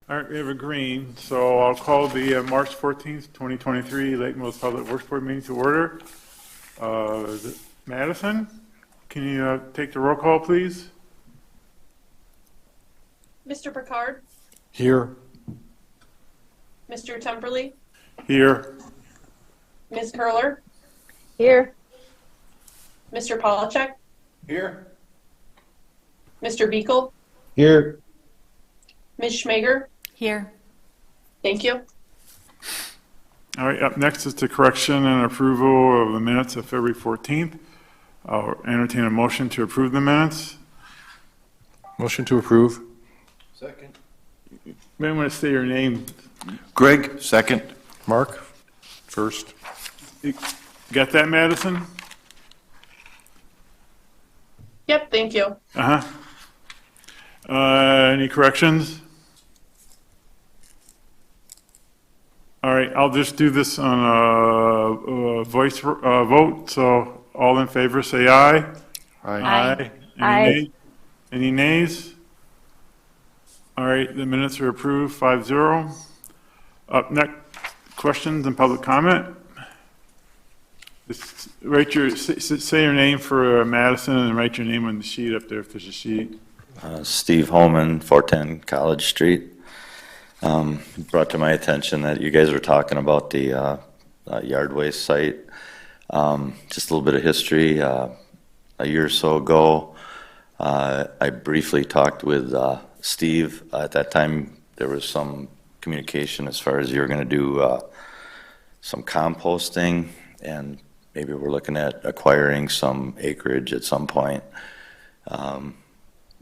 All right, we have a green, so I'll call the March 14th, 2023 Lake Mills Public Works Board meeting to order. Is it Madison, can you take the roll call, please? Mr. Picard, Here. Mr. Temperley, Here. Ms. Curler, Here. Mr. Polachek, Here. Mr. Beekle, Here. Ms. Schmager. Here. Thank you. All right, up next is the correction and approval of the minutes of February 14th. I'll entertain a motion to approve the minutes. Motion to approve. Second. You may want to say your name. Greg, second. Mark, first. Got that, Madison? Yep, thank you. Any corrections? All right, I'll just do this on a voice vote. So all in favor, say aye. Aye. Any Aye. nays? Any nays? All right, the minutes are approved, 5-0. Up next, questions and public comment. Just say your name for Madison and write your name on the sheet up there if there's a sheet. Steve Holman, 410 College Street. Brought to my attention that you guys were talking about the yard waste site. Just a little bit of history. A year or so ago, I briefly talked with Steve. At that time, there was some communication as far as you were going to do some composting, and maybe we're looking at acquiring some acreage at some point.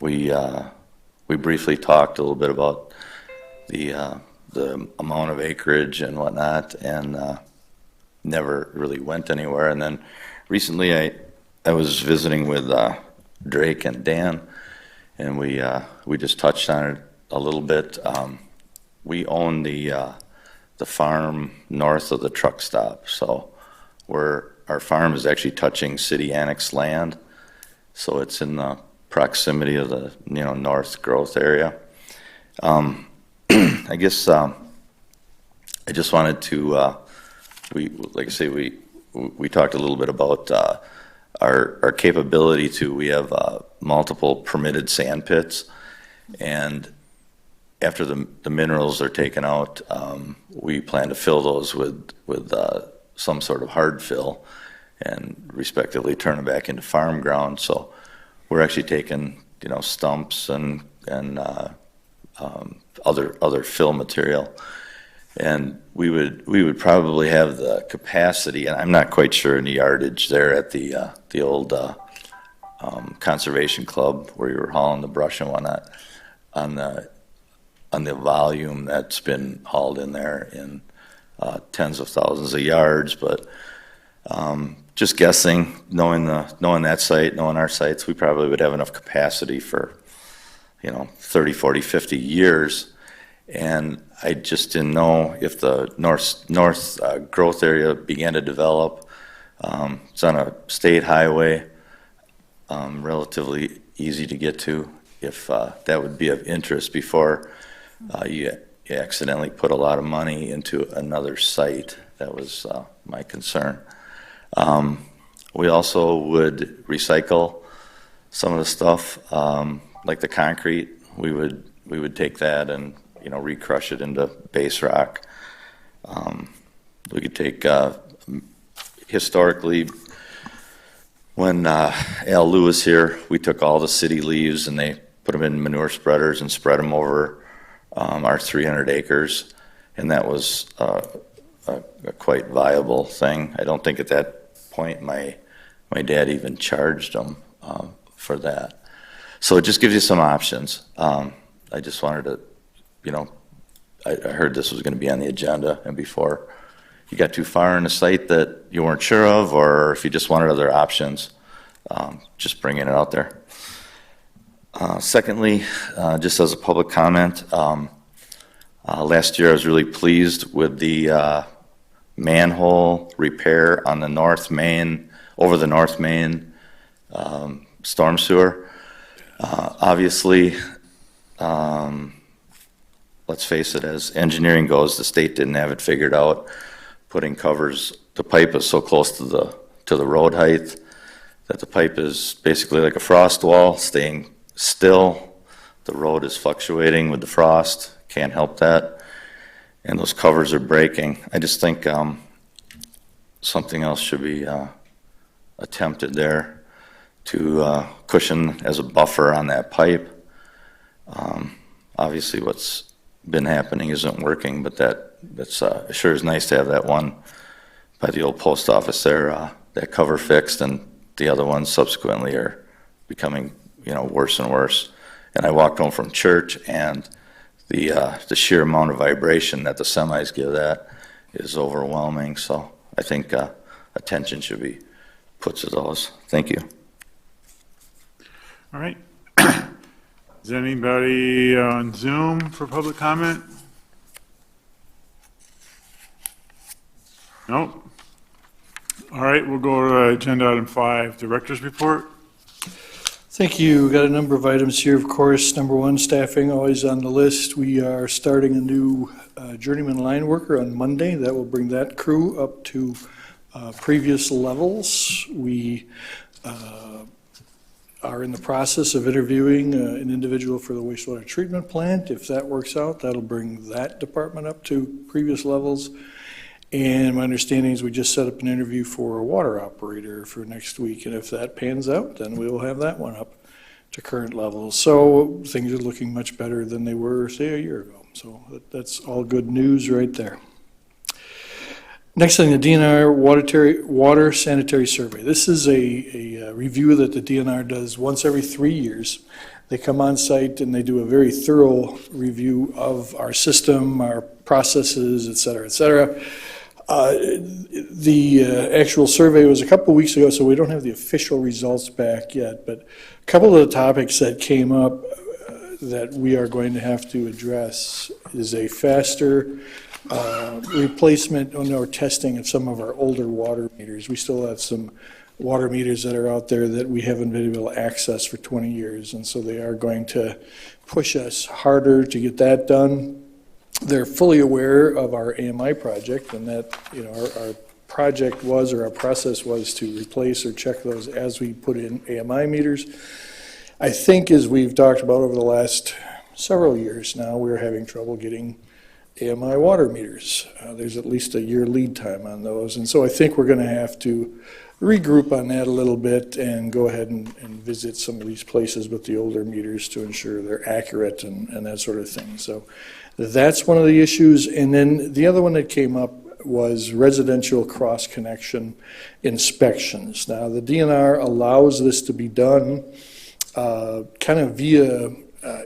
We briefly talked a little bit about the amount of acreage and whatnot, and never really went anywhere. And then recently, I was visiting with Drake and Dan, and we just touched on it a little bit. We own the farm north of the truck stop, so our farm is actually touching city annex land, so it's in the proximity of the north growth area. I guess I just wanted to we talked a little bit about our capability to. We have multiple permitted sand pits, and after the minerals are taken out, we plan to fill those with some sort of hard fill, and respectively turn them back into farm ground. So we're actually taking stumps and other fill material, and we would probably have the capacity, and I'm not quite sure in the yardage there at the old conservation club where you were hauling the brush and whatnot, on the volume that's been hauled in there in tens of thousands of yards, but just guessing, knowing that site, knowing our sites, we probably would have enough capacity for 30, 40, 50 years. And I just didn't know if the north growth area began to develop. It's on a state highway, relatively easy to get to, if that would be of interest before you accidentally put a lot of money into another site. That was my concern. We also would recycle some of the stuff, like the concrete. We would take that and recrush it into base rock. We could take historically, when Al Lou was here, we took all the city leaves and they put them in manure spreaders and spread them over our 300 acres, and that was a quite viable thing. I don't think at that point my dad even charged them for that. So it just gives you some options. I just wanted to, I heard this was going to be on the agenda, and before you got too far in a site that you weren't sure of, or if you just wanted other options, just bringing it out there. Secondly, just as a public comment, last year I was really pleased with the manhole repair on the North Main, over the North Main storm sewer. Obviously, let's face it, as engineering goes, the state didn't have it figured out. Putting covers, the pipe is so close to the road height that the pipe is basically like a frost wall, staying still. The road is fluctuating with the frost, can't help that. And those covers are breaking. I just think something else should be attempted there to cushion as a buffer on that pipe. Obviously what's been happening isn't working, but that's it sure is nice to have that one by the old post office there, that cover fixed, and the other ones subsequently are becoming, worse and worse. And I walked home from church, and the sheer amount of vibration that the semis give that is overwhelming. So I think attention should be put to those. Thank you. All right. Is anybody on Zoom for public comment? Nope. All right, we'll go to agenda item 5, director's report. Thank you. Got a number of items here, of course. Number one, staffing, always on the list. We are starting a new journeyman line worker on Monday. That will bring that crew up to previous levels. We are in the process of interviewing an individual for the wastewater treatment plant. If that works out, that'll bring that department up to previous levels. And my understanding is we just set up an interview for a water operator for next week. And if that pans out, then we will have that one up to current levels. So things are looking much better than they were, say, a year ago. So that's all good news right there. Next thing, the DNR water sanitary survey. This is a review that the DNR does once every 3 years. They come on site and they do a very thorough review of our system, our processes, et cetera, et cetera. The actual survey was a couple weeks ago, so we don't have the official results back yet, but a couple of the topics that came up that we are going to have to address is a faster replacement or testing of some of our older water meters. We still have some water meters that are out there that we haven't been able to access for 20 years, and so they are going to push us harder to get that done. They're fully aware of our AMI project, and that our project was, or our process was, to replace or check those as we put in AMI meters. I think, as we've talked about over the last several years now, we're having trouble getting AMI water meters. There's at least a year lead time on those, and so I think we're going to have to regroup on that a little bit and go ahead and visit some of these places with the older meters to ensure they're accurate and that sort of thing. So that's one of the issues. And then the other one that came up was residential cross-connection inspections. Now, the DNR allows this to be done kind of via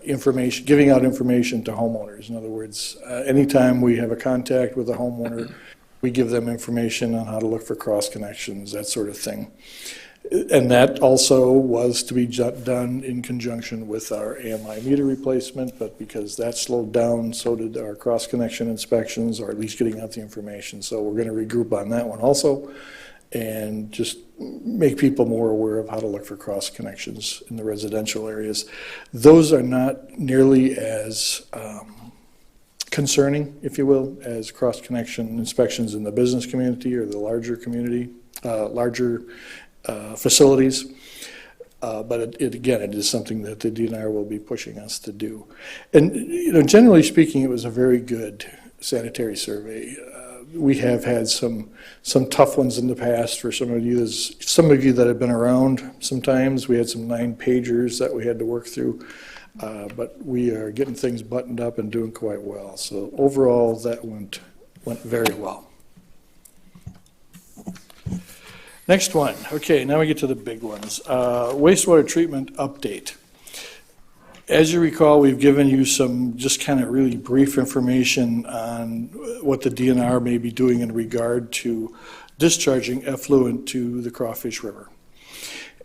information, giving out information to homeowners. In other words, anytime we have a contact with a homeowner, we give them information on how to look for cross connections, that sort of thing. And that also was to be done in conjunction with our AMI meter replacement, but because that slowed down, so did our cross connection inspections, or at least getting out the information. So we're going to regroup on that one also, and just make people more aware of how to look for cross connections in the residential areas. Those are not nearly as concerning, if you will, as cross-connection inspections in the business community or the larger community, larger facilities. But it is something that the DNR will be pushing us to do. And generally speaking, it was a very good sanitary survey. We have had some tough ones in the past for some of you that have been around. Sometimes we had some 9-pagers that we had to work through. But we are getting things buttoned up and doing quite well. So overall, that went very well. Next one. Okay, now we get to the big ones. Wastewater treatment update. As you recall, we've given you some just kind of really brief information on what the DNR may be doing in regard to discharging effluent to the Crawfish River.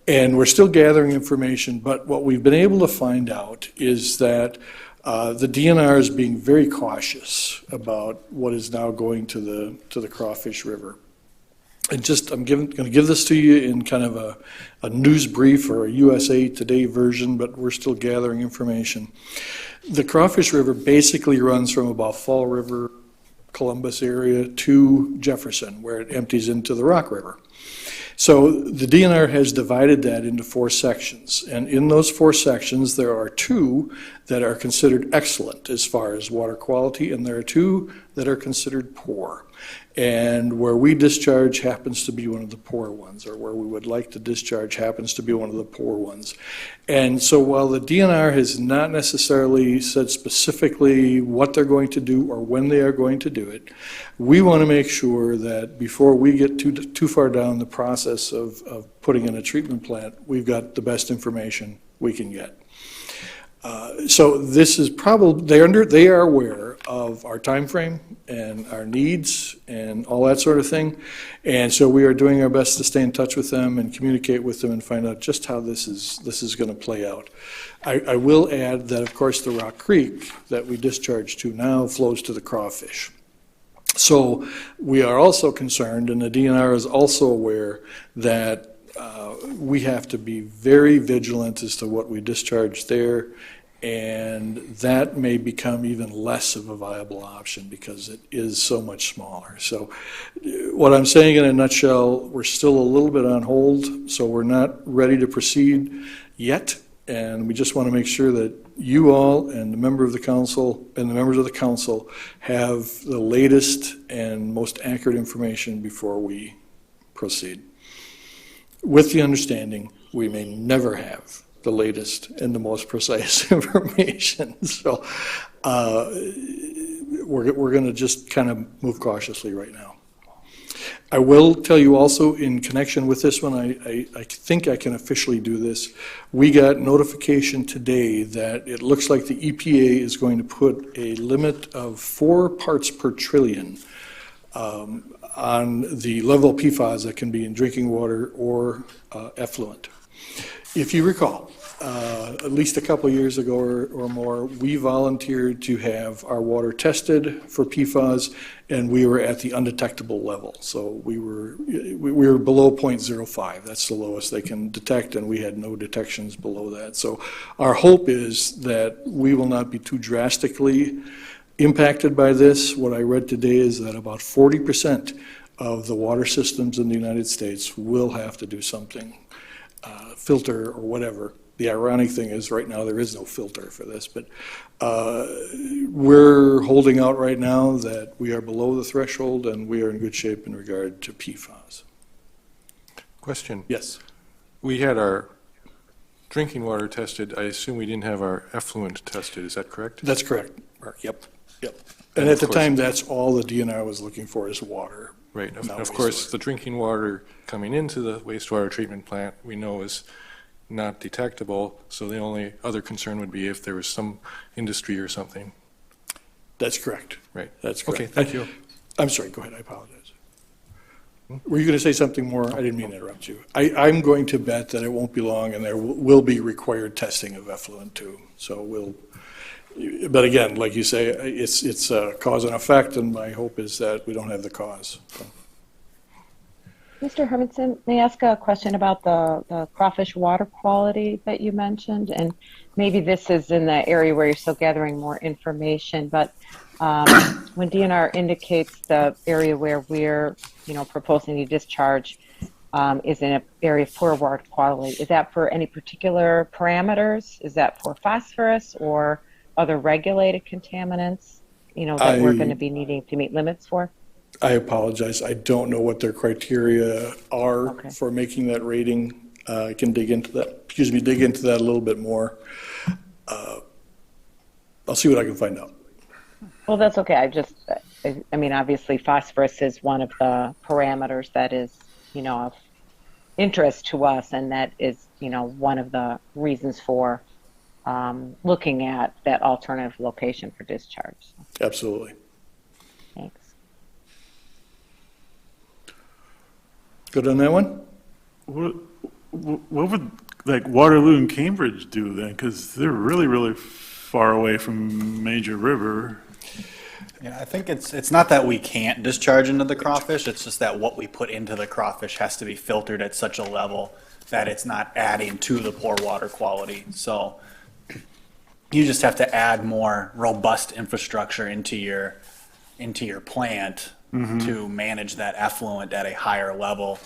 And we're still gathering information, but what we've been able to find out is that the DNR is being very cautious about what is now going to the Crawfish River. And just, I'm going to give this to you in kind of a news brief or a USA Today version, but we're still gathering information. The Crawfish River basically runs from about Fall River, Columbus area to Jefferson, where it empties into the Rock River. So the DNR has divided that into 4 sections, and in those 4 sections, there are 2 that are considered excellent as far as water quality, and there are 2 that are considered poor. And where we discharge happens to be one of the poor ones, or where we would like to discharge happens to be one of the poor ones. And so while the DNR has not necessarily said specifically what they're going to do or when they are going to do it, we want to make sure that before we get too far down the process of putting in a treatment plant, we've got the best information we can get. So this is probably, they are aware of our time frame and our needs and all that sort of thing. And so we are doing our best to stay in touch with them and communicate with them and find out just how this is going to play out. I will add that, of course, the Rock Creek that we discharge to now flows to the Crawfish. So we are also concerned, and the DNR is also aware that we have to be very vigilant as to what we discharge there, and that may become even less of a viable option because it is so much smaller. So what I'm saying in a nutshell, we're still a little bit on hold, so we're not ready to proceed yet, and we just want to make sure that you all and the member of the council and the members of the council have the latest and most accurate information before we proceed. With the understanding, we may never have the latest and the most precise information. So we're going to just kind of move cautiously right now. I will tell you also in connection with this one, I think I can officially do this. We got notification today that it looks like the EPA is going to put a limit of 4 parts per trillion on the level of PFAS that can be in drinking water or effluent. If you recall, at least a couple of years ago or more, we volunteered to have our water tested for PFAS, and we were at the undetectable level. So we were below 0.05. That's the lowest they can detect, and we had no detections below that. So our hope is that we will not be too drastically impacted by this. What I read today is that about 40% of the water systems in the United States will have to do something, filter or whatever. The ironic thing is right now there is no filter for this, but we're holding out right now that we are below the threshold and we are in good shape in regard to PFAS. Question. Yes. We had our drinking water tested. I assume we didn't have our effluent tested. Is that correct? That's correct, Mark. Yep. And And at of the course- time, that's all the DNR was looking for is water. Right. Not Of course, wastewater. the drinking water coming into the wastewater treatment plant, we know is not detectable. So the only other concern would be if there was some industry or something. That's correct. Right. That's correct. Okay, thank you. I'm sorry, go ahead, I apologize. Were you going to say something more? I didn't mean to interrupt you. I'm going to bet that it won't be long and there will be required testing of effluent too. So but again, like you say, it's a cause and effect, and my hope is that we don't have the cause. So. Mr. Hermanson, may I ask a question about the crawfish water quality that you mentioned? And maybe this is in the area where you're still gathering more information, but when DNR indicates the area where we're, proposing to discharge is in an area of poor water quality, is that for any particular parameters? Is that for phosphorus or other regulated contaminants, that we're going to be needing to meet limits for? I apologize. I don't know what their criteria are for making that rating. I can dig into that a little bit more. I'll see what I can find out. Well, that's okay. Obviously phosphorus is one of the parameters that is, of interest to us, and that is, one of the reasons for looking at that alternative location for discharge. So, Absolutely. thanks. Good on that one? What would Waterloo and Cambridge do then? Because they're really, really far away from major river. Yeah, I think it's not that we can't discharge into the crawfish, it's just that what we put into the crawfish has to be filtered at such a level that it's not adding to the poor water quality. So you just have to add more robust infrastructure into your plant to manage that effluent at a higher level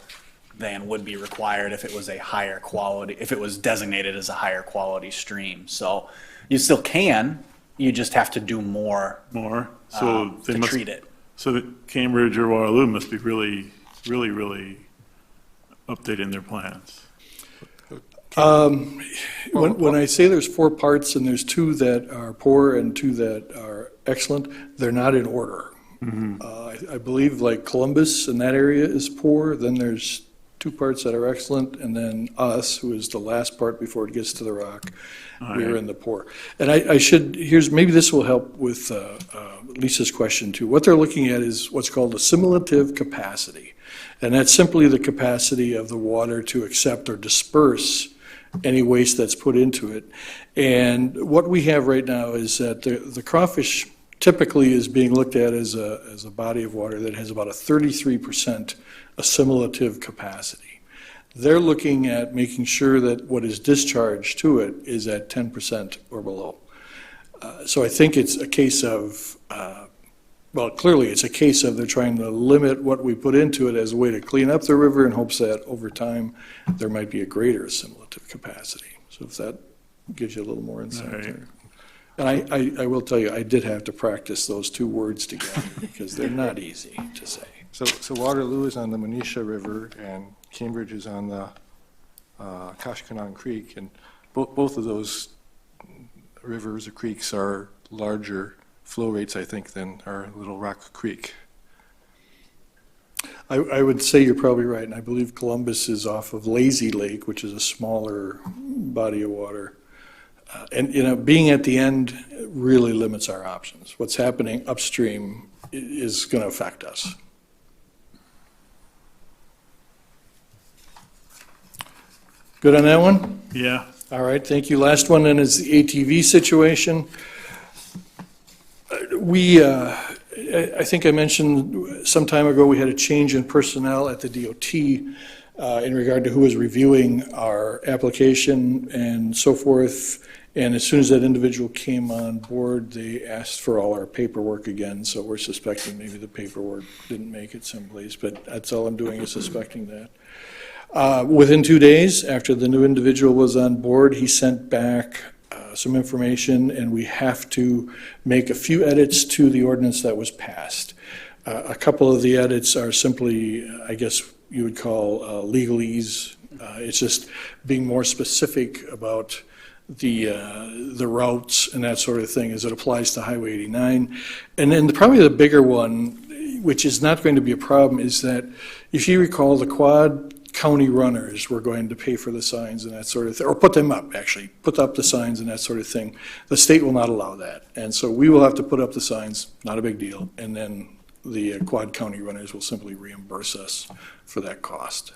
than would be required if it was a higher quality, if it was designated as a higher quality stream. So you still can, you just have to do more So they to must, treat it. so that Cambridge or Waterloo must be really, really, really updating their plans. When I say there's 4 parts and there's 2 that are poor and 2 that are excellent, they're not in order. I believe like Columbus in that area is poor, then there's 2 parts that are excellent, and then us, who is the last part before it gets to the rock, we're in the poor. And maybe this will help with Lisa's question too. What they're looking at is what's called assimilative capacity. And that's simply the capacity of the water to accept or disperse any waste that's put into it. And what we have right now is that the crawfish typically is being looked at as a body of water that has about a 33% assimilative capacity. They're looking at making sure that what is discharged to it is at 10% or below. So I think it's a case of, clearly it's a case of they're trying to limit what we put into it as a way to clean up the river in hopes that over time there might be a greater assimilative capacity. So if that gives you a little more insight Right. there. And I will tell you, I did have to practice those 2 words together because they're not easy to say. So Waterloo is on the Manisha River, and Cambridge is on the Kashkanan Creek, and both of those rivers or creeks are larger flow rates, I think, than our Little Rock Creek. I would say you're probably right, and I believe Columbus is off of Lazy Lake, which is a smaller body of water. And being at the end really limits our options. What's happening upstream is going to affect us. Good on that one? Yeah, All right, thank you. Last one then is the ATV situation. I think I mentioned some time ago, we had a change in personnel at the DOT in regard to who was reviewing our application and so forth. And as soon as that individual came on board, they asked for all our paperwork again. So we're suspecting maybe the paperwork didn't make it someplace, but that's all I'm doing is suspecting that. Within 2 days after the new individual was on board, he sent back some information, and we have to make a few edits to the ordinance that was passed. A couple of the edits are simply, I guess you would call legalese. It's just being more specific about the routes and that sort of thing as it applies to Highway 89. And then probably the bigger one, which is not going to be a problem, is that if you recall, the quad county runners were going to pay for the signs and that sort of thing, or put them up, actually, put up the signs and that sort of thing. The state will not allow that. And so we will have to put up the signs, not a big deal, and then the quad county runners will simply reimburse us for that cost.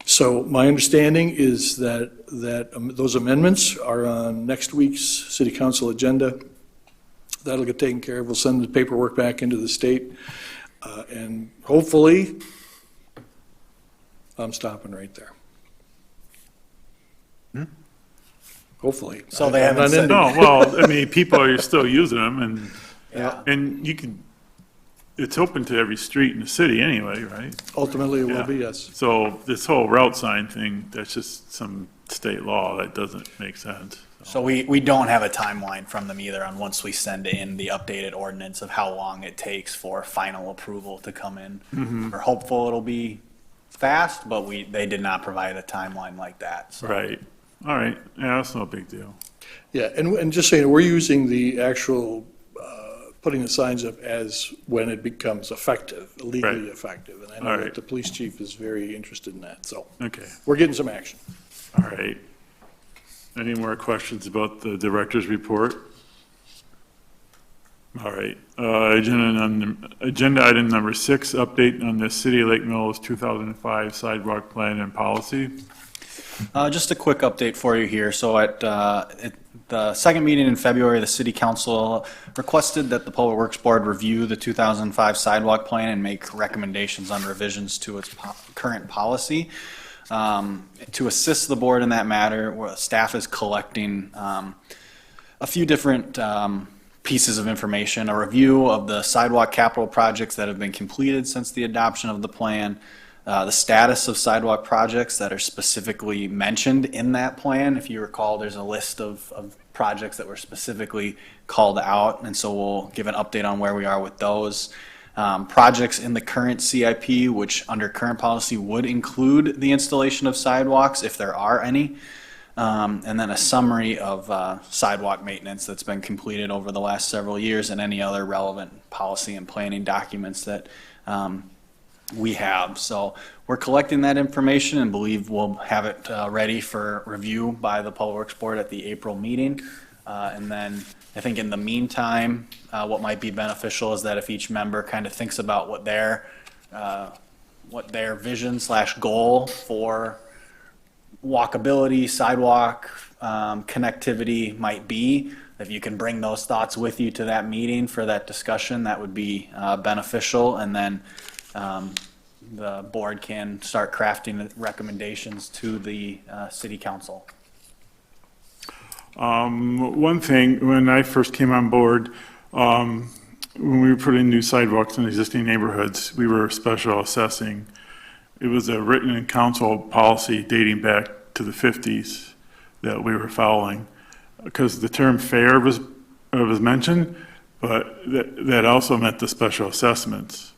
So my understanding is that those amendments are on next week's city council agenda. That'll get taken care of. We'll send the paperwork back into the state, and hopefully, I'm stopping right there. Hopefully. So they I'm haven't not said- into- no, well, I mean, people are still using them, and, Yeah. and you can, it's open to every street in the city anyway, right? Ultimately, it will Yeah. be, yes. So this whole route sign thing, that's just some state law that doesn't make sense. So we don't have a timeline from them either on once we send in the updated ordinance of how long it takes for final approval to come in. We're hopeful it'll be fast, but they did not provide a timeline like that. So. Right, all right, yeah, that's no big deal. Yeah, and just saying, we're using the actual, putting the signs up as when it becomes effective, legally Right. effective. And I All know right. that the police chief is very interested in that, so Okay, we're getting some action. all right. Any more questions about the director's report? All right, agenda item number 6, update on the City of Lake Mills 2005 sidewalk plan and policy. Just a quick update for you here. So the second meeting in February, the city council requested that the Public Works Board review the 2005 sidewalk plan and make recommendations on revisions to its current policy. To assist the board in that matter, staff is collecting a few different pieces of information, a review of the sidewalk capital projects that have been completed since the adoption of the plan, the status of sidewalk projects that are specifically mentioned in that plan. If you recall, there's a list of projects that were specifically called out, and so we'll give an update on where we are with those. Projects in the current CIP, which under current policy would include the installation of sidewalks if there are any. And then a summary of sidewalk maintenance that's been completed over the last several years and any other relevant policy and planning documents that we have. So we're collecting that information and believe we'll have it ready for review by the Public Works Board at the April meeting. And then I think in the meantime, what might be beneficial is that if each member kind of thinks about what their vision / goal for walkability, sidewalk, connectivity might be, if you can bring those thoughts with you to that meeting for that discussion, that would be beneficial. And then the board can start crafting recommendations to the city council. One thing, when I first came on board, when we were putting new sidewalks in existing neighborhoods, we were special assessing. It was a written in council policy dating back to the 50s that we were following, because the term fair was mentioned, but that also meant the special assessments.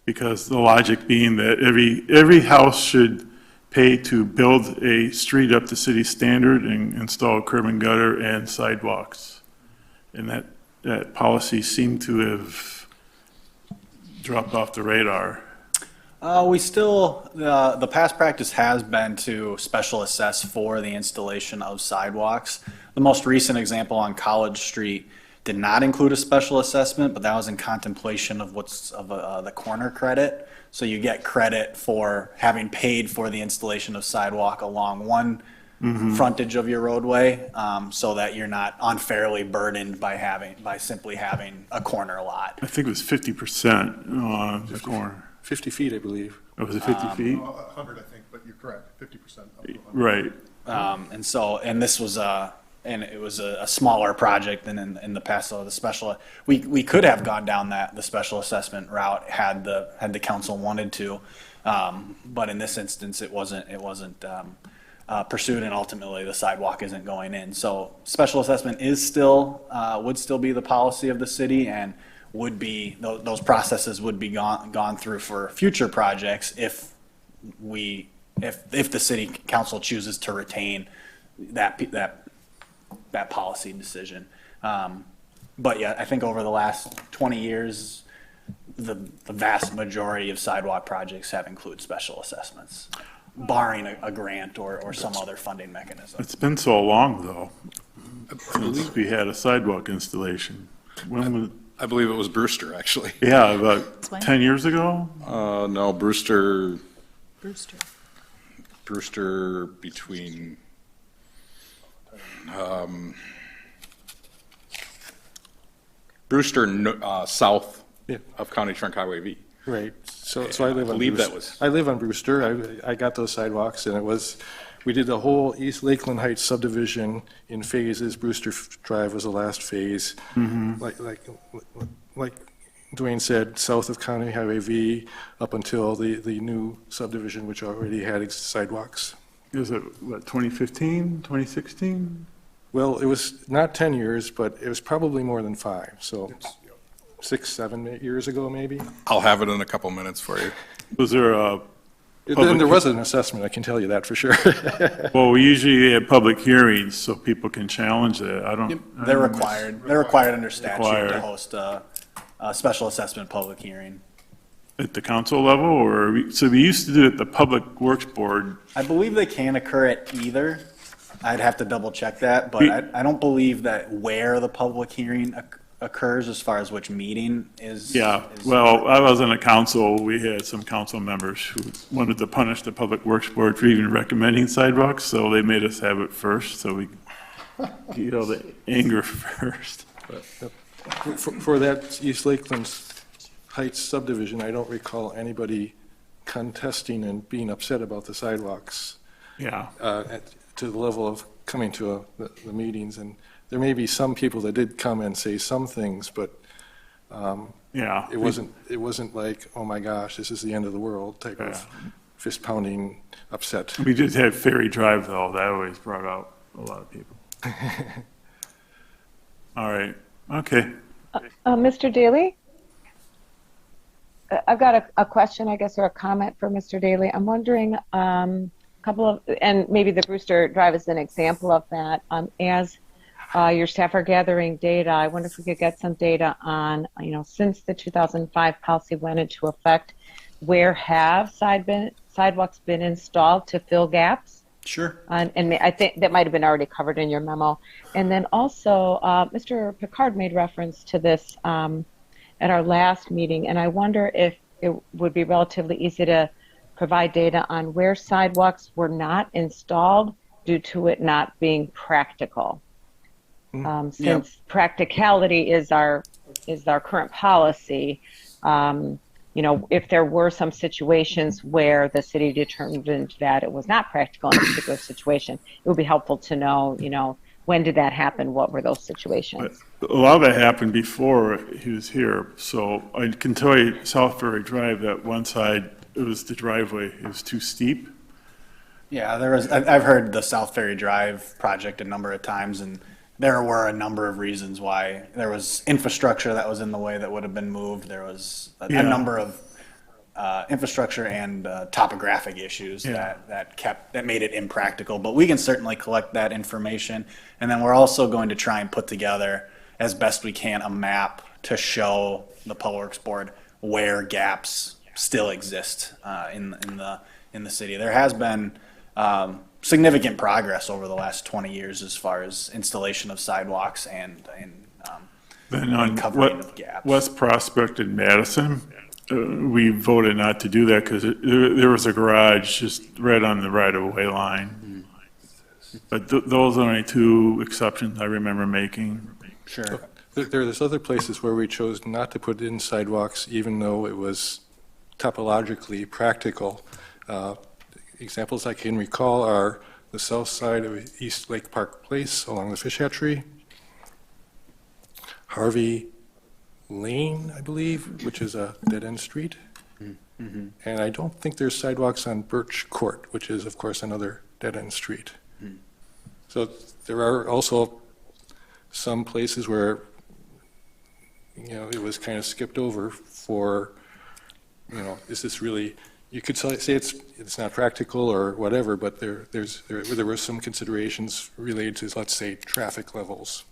Because the logic being that every house should pay to build a street up to city standard and install curb and gutter and sidewalks. And that policy seemed to have dropped off the radar. We still, the past practice has been to special assess for the installation of sidewalks. The most recent example on College Street did not include a special assessment, but that was in contemplation of the corner credit. So you get credit for having paid for the installation of sidewalk along one frontage of your roadway, so that you're not unfairly burdened by simply having a corner lot. I think it was 50% on the corner. 50 feet, I believe. Oh, was it 50 feet? 100, I think, but you're correct, 50% up to 100. Right. And this was and it was a smaller project than in the past. So the special, we could have gone down the special assessment route had the council wanted to, but in this instance it wasn't pursued, and ultimately the sidewalk isn't going in. So special assessment is would still be the policy of the city, and would be those processes would be gone through for future projects if the city council chooses to retain that policy decision. But yeah, I think over the last 20 years, the vast majority of sidewalk projects have included special assessments, barring a grant or some other funding mechanism. It's been so long, though, since we had a sidewalk installation. I believe it was Brewster, actually. Yeah, about 10 years ago? No, Brewster between, south Yeah. of County Trunk Highway V. Right. So I live on believe that Brewster. was- I live on Brewster. I got those sidewalks, and we did the whole East Lakeland Heights subdivision in phases. Brewster Drive was the last phase. Like Dwayne said, south of County Highway V up until the new subdivision, which already had sidewalks. Is it, 2015, 2016? Well, it was not 10 years, but it was probably more than 5. So 6, 7 years ago, maybe. I'll have it in a couple minutes for you. Was there a, And there was an assessment, I can tell you that for sure. well, we usually have public hearings so people can challenge that. I don't. They're required under statute Required. to host a special assessment public hearing. At the council level, or, so we used to do it at the Public Works Board. I believe they can occur at either. I'd have to double check that, but We- I don't believe that where the public hearing occurs as far as which meeting is. Yeah, is- well, I was on a council, we had some council members who wanted to punish the Public Works Board for even recommending sidewalks, so they made us have it first, so we the anger first. For that East Lakeland Heights subdivision, I don't recall anybody contesting and being upset about the sidewalks Yeah, to the level of coming to the meetings. And there may be some people that did come and say some things, but yeah. it wasn't like, oh my gosh, this is the end of the world type of fist pounding upset. We did have Ferry Drive, though. That always brought out a lot of people. All right, okay. Mr. Daly? I've got a question, I guess, or a comment for Mr. Daly. I'm wondering, and maybe the Brewster Drive is an example of that. As your staff are gathering data, I wonder if we could get some data on, since the 2005 policy went into effect, where have sidewalks been installed to fill gaps? Sure. And I think that might have been already covered in your memo. And then also, Mr. Picard made reference to this at our last meeting, and I wonder if it would be relatively easy to provide data on where sidewalks were not installed due to it not being practical. Since practicality is our current policy, if there were some situations where the city determined that it was not practical in a particular situation, it would be helpful to know, when did that happen? What were those situations? A lot of that happened before he was here. So I can tell you, South Ferry Drive, that one side, it was the driveway. It was too steep. Yeah, I've heard the South Ferry Drive project a number of times, and there were a number of reasons why. There was infrastructure that was in the way that would have been moved. There was a number of infrastructure and topographic issues that made it impractical. But we can certainly collect that information, and then we're also going to try and put together, as best we can, a map to show the Public Works Board where gaps still exist in the city. There has been significant progress over the last 20 years as far as installation of sidewalks and Then on covering of gaps. West Prospect and Madison, we voted not to do that because there was a garage just right on the right-of-way line. But those are only two exceptions I remember making. Sure. There's other places where we chose not to put in sidewalks, even though it was topologically practical. Examples I can recall are the south side of East Lake Park Place along the fish hatchery, Harvey Lane, I believe, which is a dead-end street. And I don't think there's sidewalks on Birch Court, which is, of course, another dead-end street. So there are also some places where, it was kind of skipped over for, is this really, you could say it's not practical or whatever, but there were some considerations related to, let's say, traffic levels.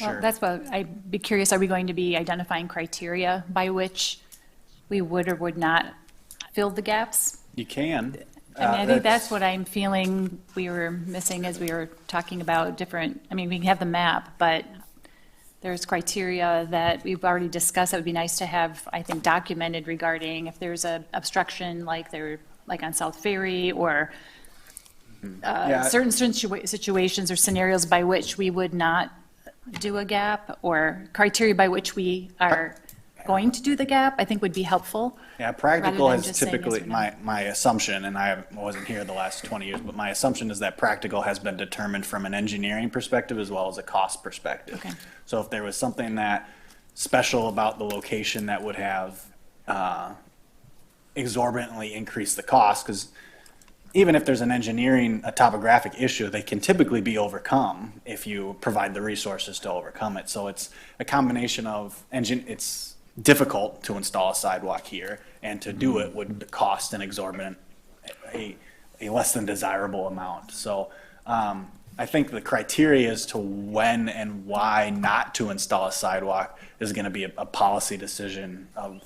Well, that's what I'd be curious, are we going to be identifying criteria by which we would or would not fill the gaps? You can. I think that's what I'm feeling we were missing as we were talking about different, we can have the map, but there's criteria that we've already discussed that would be nice to have, I think, documented regarding if there's a obstruction like on South Ferry or certain situations or scenarios by which we would not do a gap, or criteria by which we are going to do the gap, I think would be helpful. Yeah, practical rather than is just saying typically, yes or no. my assumption, and I wasn't here the last 20 years, but my assumption is that practical has been determined from an engineering perspective as well as a cost perspective. Okay. So if there was something that special about the location that would have exorbitantly increased the cost, because even if there's a topographic issue, they can typically be overcome if you provide the resources to overcome it. So it's a combination of it's difficult to install a sidewalk here, and to do it would cost an exorbitant, a less than desirable amount. So I think the criteria as to when and why not to install a sidewalk is going to be a policy decision of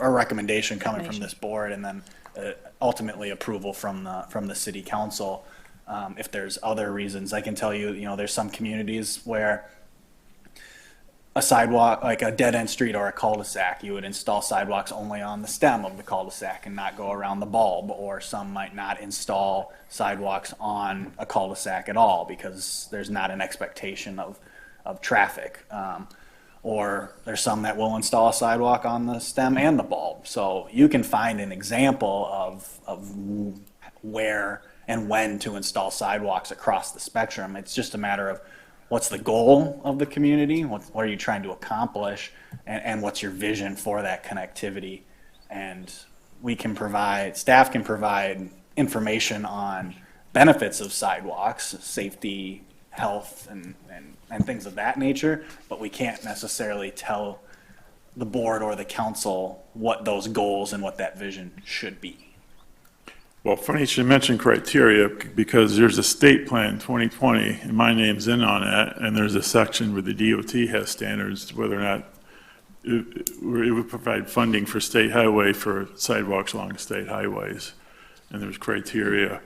a recommendation coming from this board, and then ultimately approval from the city council. If there's other reasons, I can tell you, there's some communities where a sidewalk, like a dead-end street or a cul-de-sac, you would install sidewalks only on the stem of the cul-de-sac and not go around the bulb, or some might not install sidewalks on a cul-de-sac at all because there's not an expectation of traffic. Or there's some that will install a sidewalk on the stem and the bulb. So you can find an example of where and when to install sidewalks across the spectrum. It's just a matter of what's the goal of the community, what are you trying to accomplish, and what's your vision for that connectivity. And staff can provide information on benefits of sidewalks, safety, health, and things of that nature, but we can't necessarily tell the board or the council what those goals and what that vision should be. Well, funny you should mention criteria, because there's a state plan 2020, and my name's in on it, and there's a section where the DOT has standards, whether or not it would provide funding for state highway for sidewalks along state highways. And there's criteria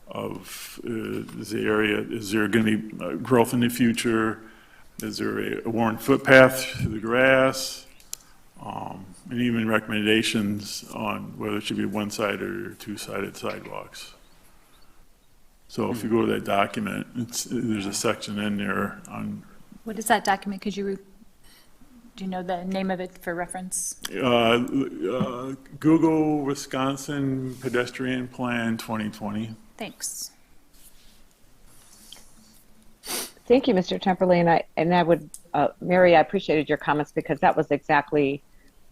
of, is there going to be growth in the future? Is there a worn footpath through the grass? And even recommendations on whether it should be one-sided or two-sided sidewalks. So if you go to that document, there's a section in there on What is that document? Do you know the name of it for reference? Google Wisconsin Pedestrian Plan 2020. Thanks. Thank you, Mr. Temperley, and I would, Mary, I appreciated your comments because that was exactly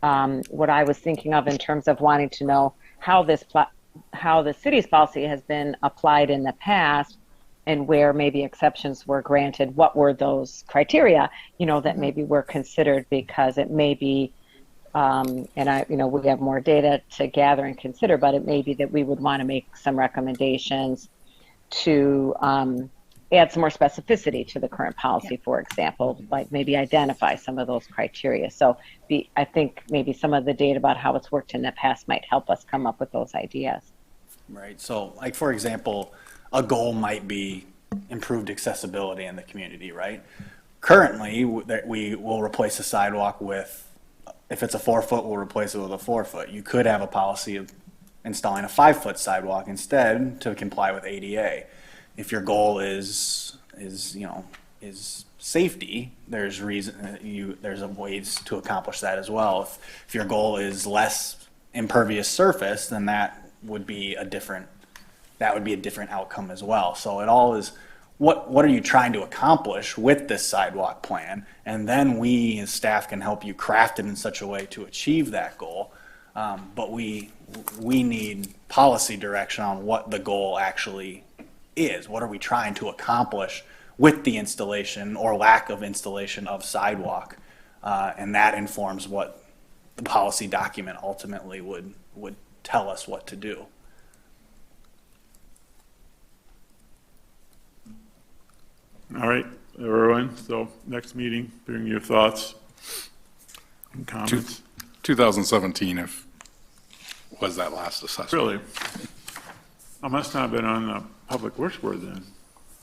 what I was thinking of in terms of wanting to know how the city's policy has been applied in the past, and where maybe exceptions were granted. What were those criteria, that maybe were considered, because it may be, and we have more data to gather and consider, but it may be that we would want to make some recommendations to add some more specificity to the current policy, for example, like maybe identify some of those criteria. So I think maybe some of the data about how it's worked in the past might help us come up with those ideas. Right. So, like, for example, a goal might be improved accessibility in the community, right? Currently, we will replace a sidewalk with, if it's a 4-foot, we'll replace it with a 4-foot. You could have a policy of installing a 5-foot sidewalk instead to comply with ADA. If your goal is safety, there's ways to accomplish that as well. If your goal is less impervious surface, then that would be a different outcome as well. So it all is, what are you trying to accomplish with this sidewalk plan? And then we as staff can help you craft it in such a way to achieve that goal. But we need policy direction on what the goal actually is. What are we trying to accomplish with the installation or lack of installation of sidewalk? And that informs what the policy document ultimately would tell us what to do. All right, everyone, so next meeting, bring your thoughts and comments. 2017 was that last assessment. Really? I must not have been on the Public Works Board then.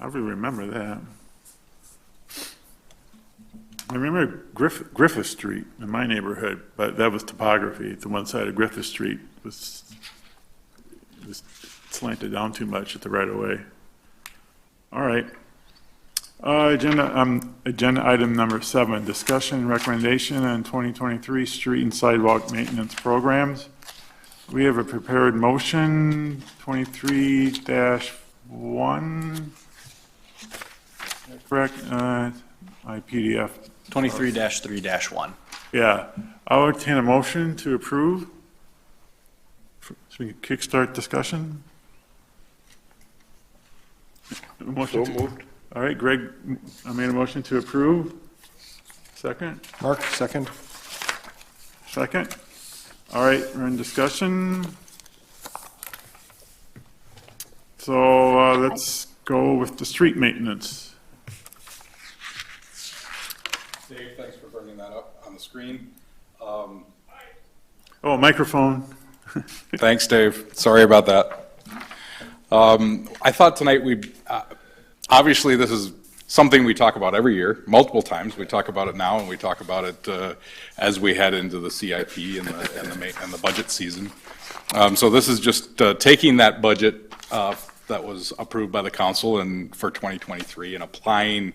I really remember that. I remember Griffith Street in my neighborhood, but that was topography. The one side of Griffith Street was slanted down too much at the right of way. All right. Agenda item number 7, discussion and recommendation on 2023 street and sidewalk maintenance programs. We have a prepared motion, 23-1, correct? My PDF. 23-3-1. Yeah, I'll entertain a motion to approve. So we can kickstart discussion. Motion moved. All right, Greg, I made a motion to approve. Second? Mark, second. Second. All right, we're in discussion. So let's go with the street maintenance. Dave, thanks for bringing that up on the screen. Oh, microphone. Thanks, Dave. Sorry about that. I thought tonight obviously this is something we talk about every year, multiple times. We talk about it now, and we talk about it as we head into the CIP and the budget season. So this is just taking that budget that was approved by the council and for 2023 and applying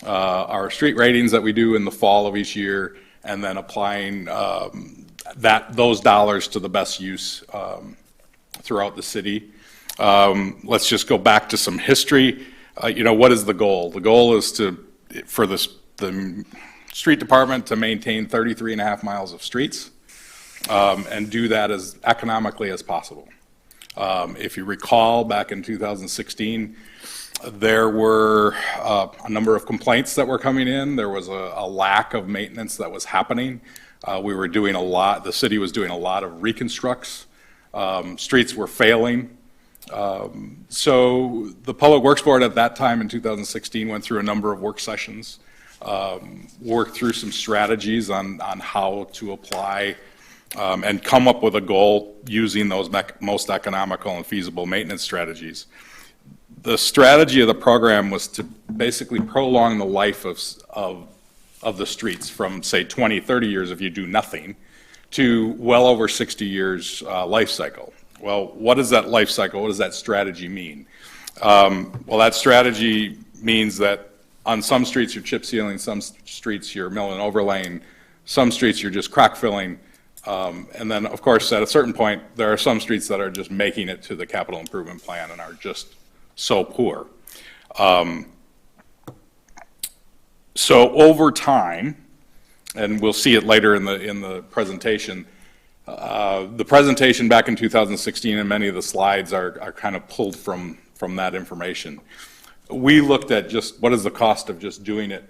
our street ratings that we do in the fall of each year, and then applying those dollars to the best use throughout the city. Let's just go back to some history. What is the goal? The goal is for the street department to maintain 33 and a half miles of streets and do that as economically as possible. If you recall, back in 2016, there were a number of complaints that were coming in. There was a lack of maintenance that was happening. The city was doing a lot of reconstructs. Streets were failing. So the Public Works Board at that time in 2016 went through a number of work sessions, worked through some strategies on how to apply and come up with a goal using those most economical and feasible maintenance strategies. The strategy of the program was to basically prolong the life of the streets from, say, 20, 30 years if you do nothing, to well over 60 years life cycle. Well, what is that life cycle? What does that strategy mean? Well, that strategy means that on some streets you're chip sealing, some streets you're mill and overlaying, some streets you're just crack filling, and then, of course, at a certain point, there are some streets that are just making it to the capital improvement plan and are just so poor. So over time, and we'll see it later in the presentation, the presentation back in 2016 and many of the slides are kind of pulled from that information. We looked at just what is the cost of just doing it,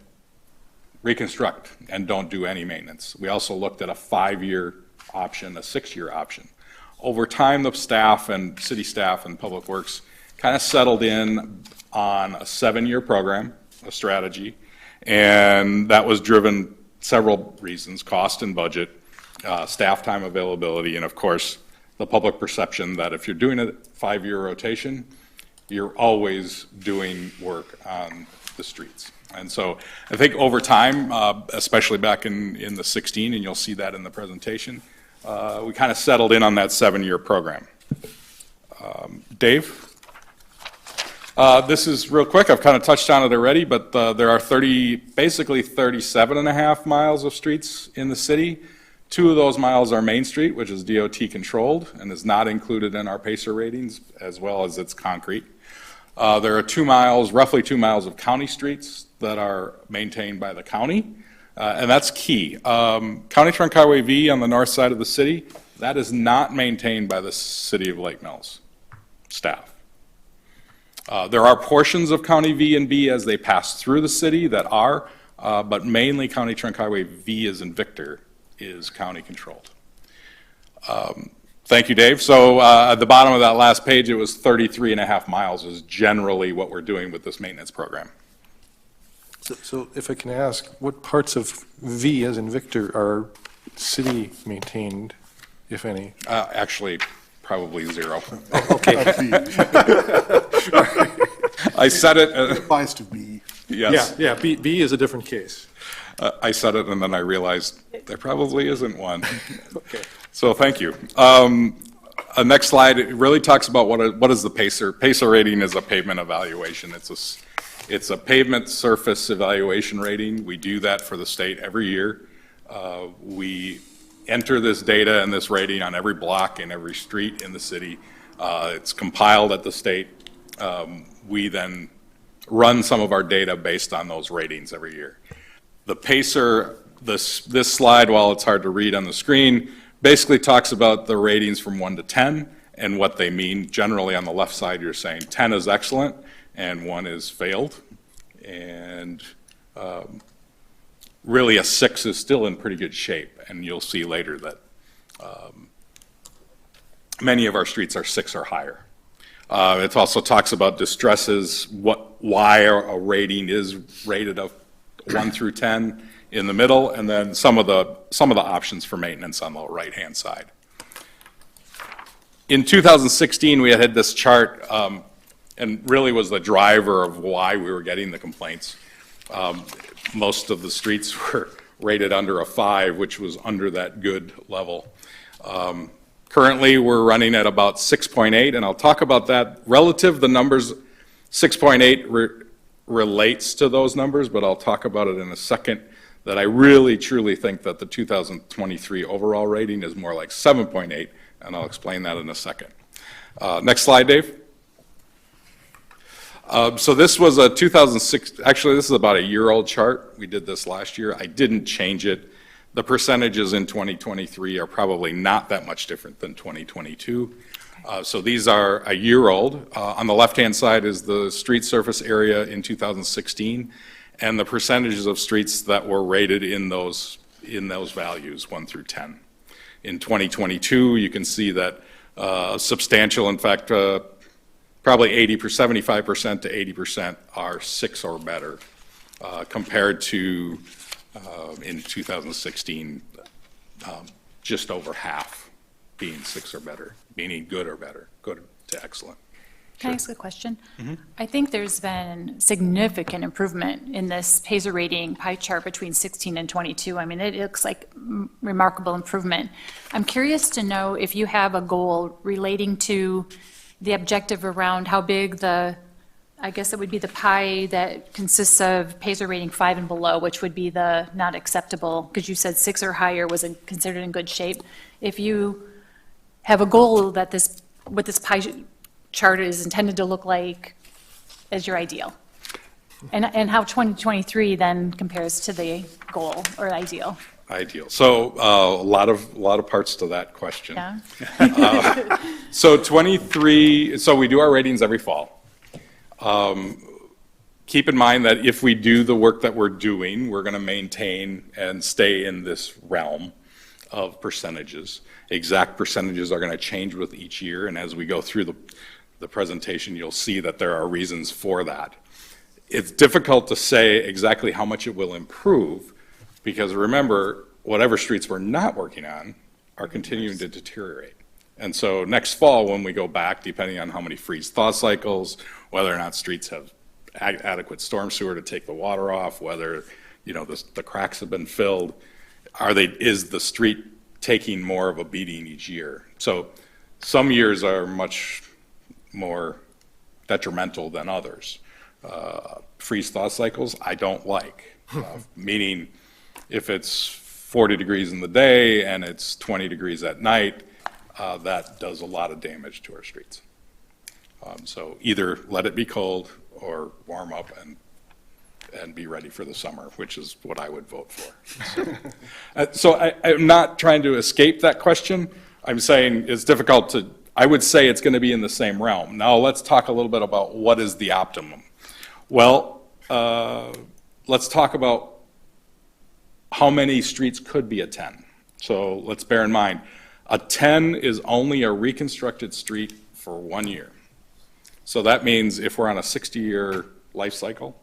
reconstruct, and don't do any maintenance. We also looked at a 5-year option, a 6-year option. Over time, the staff and city staff and Public Works kind of settled in on a 7-year program, a strategy, and that was driven several reasons: cost and budget, staff time availability, and of course, the public perception that if you're doing a 5-year rotation, you're always doing work on the streets. And so I think over time, especially back in the 16, and you'll see that in the presentation, we kind of settled in on that 7-year program. Dave? This is real quick. I've kind of touched on it already, but there are basically 37 and a half miles of streets in the city. 2 of those miles are Main Street, which is DOT controlled and is not included in our PACER ratings, as well as it's concrete. There are roughly 2 miles of county streets that are maintained by the county, and that's key. County Trunk Highway V on the north side of the city, that is not maintained by the City of Lake Mills staff. There are portions of County V and B as they pass through the city that are, but mainly County Trunk Highway V as in Victor is county controlled. Thank you, Dave. So at the bottom of that last page, it was 33 and a half miles is generally what we're doing with this maintenance program. So if I can ask, what parts of V as in Victor are city maintained, if any? Actually, probably 0. Okay. I said it. Applies to B. Yes. Yeah, B is a different case. I said it, and then I realized there probably isn't one. Okay. So thank you. Next slide, it really talks about what is the PACER. PACER rating is a pavement evaluation. It's a pavement surface evaluation rating. We do that for the state every year. We enter this data and this rating on every block and every street in the city. It's compiled at the state. We then run some of our data based on those ratings every year. The PACER, this slide, while it's hard to read on the screen, basically talks about the ratings from 1 to 10 and what they mean. Generally, on the left side, you're saying 10 is excellent and 1 is failed. And really, a 6 is still in pretty good shape. And you'll see later that many of our streets are 6 or higher. It also talks about distresses, why a rating is rated of 1 through 10 in the middle, and then some of the options for maintenance on the right-hand side. In 2016, we had this chart, and really was the driver of why we were getting the complaints. Most of the streets were rated under a 5, which was under that good level. Currently, we're running at about 6.8, and I'll talk about that. Relative, the numbers, 6.8 relates to those numbers, but I'll talk about it in a second, that I really, truly think that the 2023 overall rating is more like 7.8, and I'll explain that in a second. Next slide, Dave. So this was a 2006, actually this is about a year-old chart. We did this last year. I didn't change it. The percentages in 2023 are probably not that much different than 2022. So these are a year old. On the left-hand side is the street surface area in 2016, and the percentages of streets that were rated in those values, 1 through 10. In 2022, you can see that substantial, in fact, probably 75% to 80% are 6 or better, compared to in 2016, just over half being 6 or better, meaning good or better, good to excellent. Can I ask a question? I think there's been significant improvement in this PASER rating pie chart between 16 and 22. I mean, it looks like remarkable improvement. I'm curious to know if you have a goal relating to the objective around how big the, I guess it would be the pie that consists of PASER rating 5 and below, which would be the not acceptable, because you said 6 or higher was considered in good shape. If you have a goal that what this pie chart is intended to look like as your ideal, and how 2023 then compares to the goal or ideal. Ideal. So a lot of parts to that question. Yeah. So 23, so we do our ratings every fall. Keep in mind that if we do the work that we're doing, we're going to maintain and stay in this realm of percentages. Exact percentages are going to change with each year, and as we go through the presentation, you'll see that there are reasons for that. It's difficult to say exactly how much it will improve, because remember, whatever streets we're not working on are continuing to deteriorate. And so next fall, when we go back, depending on how many freeze-thaw cycles, whether or not streets have adequate storm sewer to take the water off, whether the cracks have been filled, is the street taking more of a beating each year? So some years are much more detrimental than others. Freeze-thaw cycles, I don't like, meaning if it's 40 degrees in the day and it's 20 degrees at night, that does a lot of damage to our streets. So either let it be cold or warm up and be ready for the summer, which is what I would vote for. So I'm not trying to escape that question. I'm saying it's difficult to, I would say it's going to be in the same realm. Now let's talk a little bit about what is the optimum. Well, let's talk about how many streets could be a 10. So let's bear in mind, a 10 is only a reconstructed street for 1 year. So that means if we're on a 60-year life cycle,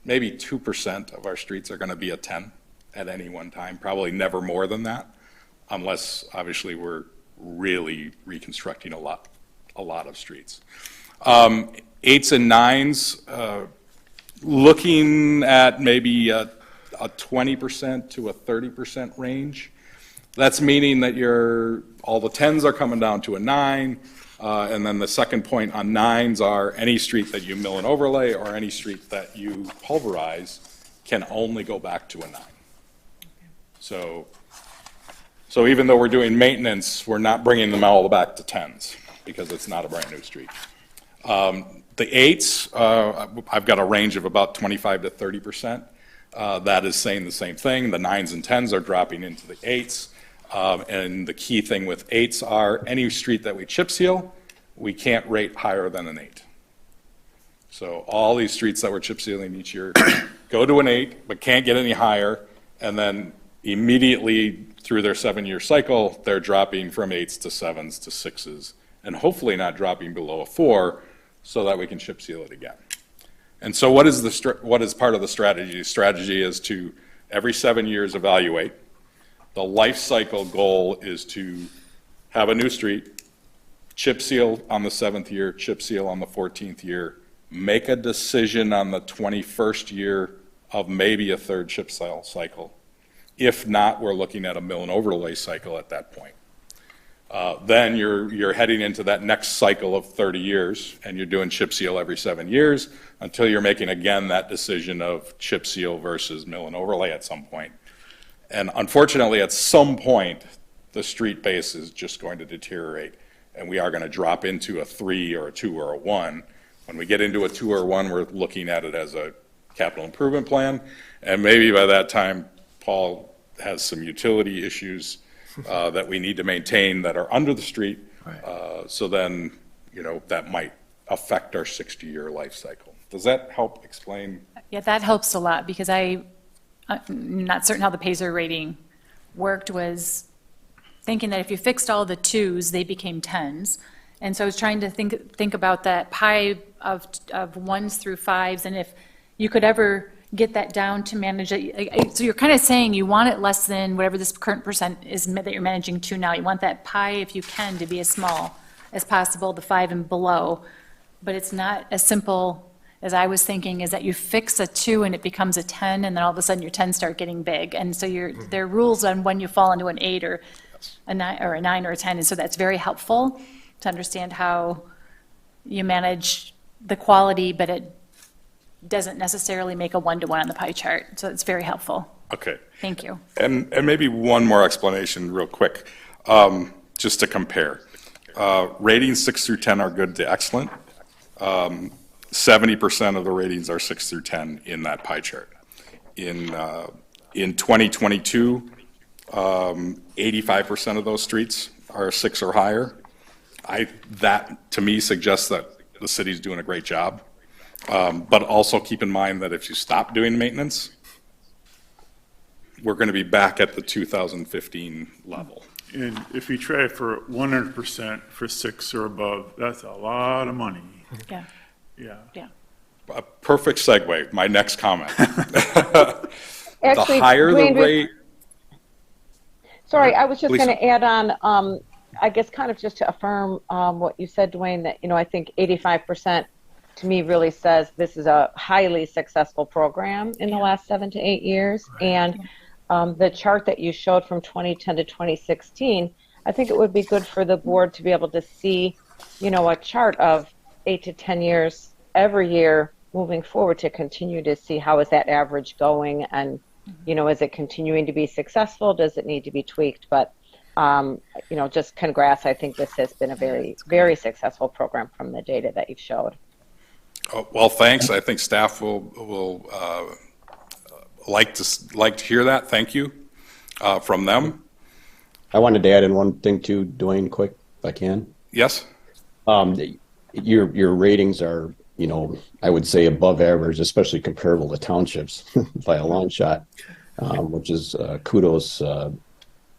maybe 2% of our streets are going to be a 10 at any one time, probably never more than that, unless obviously we're really reconstructing a lot of streets. 8s and 9s, looking at maybe a 20% to a 30% range. That's meaning that all the 10s are coming down to a 9, and then the second point on 9s are any street that you mill and overlay or any street that you pulverize can only go back to a 9. So even though we're doing maintenance, we're not bringing them all back to 10s because it's not a brand new street. The 8s, I've got a range of about 25 to 30%. That is saying the same thing. The 9s and 10s are dropping into the 8s. And the key thing with 8s are any street that we chip seal, we can't rate higher than an 8. So all these streets that we're chip sealing each year go to an 8, but can't get any higher. And then immediately through their 7-year cycle, they're dropping from 8s to 7s to 6s, and hopefully not dropping below a 4 so that we can chip seal it again. And so what is part of the strategy? The strategy is to, every 7 years, evaluate. The life cycle goal is to have a new street, chip seal on the 7th year, chip seal on the 14th year, make a decision on the 21st year of maybe a third chip seal cycle. If not, we're looking at a mill and overlay cycle at that point. Then you're heading into that next cycle of 30 years, and you're doing chip seal every 7 years until you're making again that decision of chip seal versus mill and overlay at some point. And unfortunately, at some point, the street base is just going to deteriorate, and we are going to drop into a 3 or a 2 or a 1. When we get into a 2 or a 1, we're looking at it as a capital improvement plan, and maybe by that time, Paul has some utility issues that we need to maintain that are under the street. So then, that might affect our 60-year life cycle. Does that help explain? Yeah, that helps a lot, because I'm not certain how the Pacer rating worked, was thinking that if you fixed all the 2s, they became 10s. And so I was trying to think about that pie of 1s through 5s, and if you could ever get that down to manage it. So you're kind of saying you want it less than whatever this current percent is that you're managing to now. You want that pie, if you can, to be as small as possible, the 5 and below. But it's not as simple as I was thinking, is that you fix a 2 and it becomes a 10, and then all of a sudden your 10s start getting big. And so there are rules on when you fall into an 8 or a 9 or a 10. And so that's very helpful to understand how you manage the quality, but it doesn't necessarily make a 1-to-1 on the pie chart. So it's very helpful. Okay. Thank you. And maybe one more explanation real quick, just to compare. Ratings 6 through 10 are good to excellent. 70% of the ratings are 6 through 10 in that pie chart. In 2022, 85% of those streets are 6 or higher. That, to me, suggests that the city's doing a great job. But also keep in mind that if you stop doing maintenance, we're going to be back at the 2015 level. And if you try for 100% for 6 or above, that's a lot of money. Yeah. Yeah. Yeah. A perfect segue, my next comment. Actually, The higher the Dwayne, rate. Sorry, I was just Lisa. going to add on, I guess kind of just to affirm what you said, Dwayne, that, I think 85% to me really says this is a highly successful program in the last 7 to 8 years. Right. And the chart that you showed from 2010 to 2016, I think it would be good for the board to be able to see, a chart of 8 to 10 years every year moving forward to continue to see how is that average going, and, is it continuing to be successful? Does it need to be tweaked? But, just congrats. I think this has been a very, very successful program from the data that you've showed. Oh, well, thanks. I think staff will like to hear that. Thank you from them. I wanted to add in one thing too, Dwayne, quick, if I can. Yes. Your ratings are, I would say above average, especially comparable to townships by a long shot, which is kudos to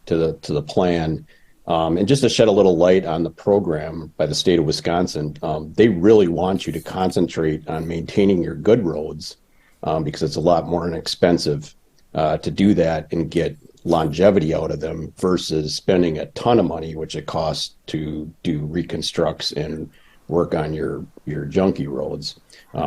the plan. And just to shed a little light on the program by the state of Wisconsin, they really want you to concentrate on maintaining your good roads because it's a lot more inexpensive to do that and get longevity out of them versus spending a ton of money, which it costs to do reconstructs and work on your junky roads.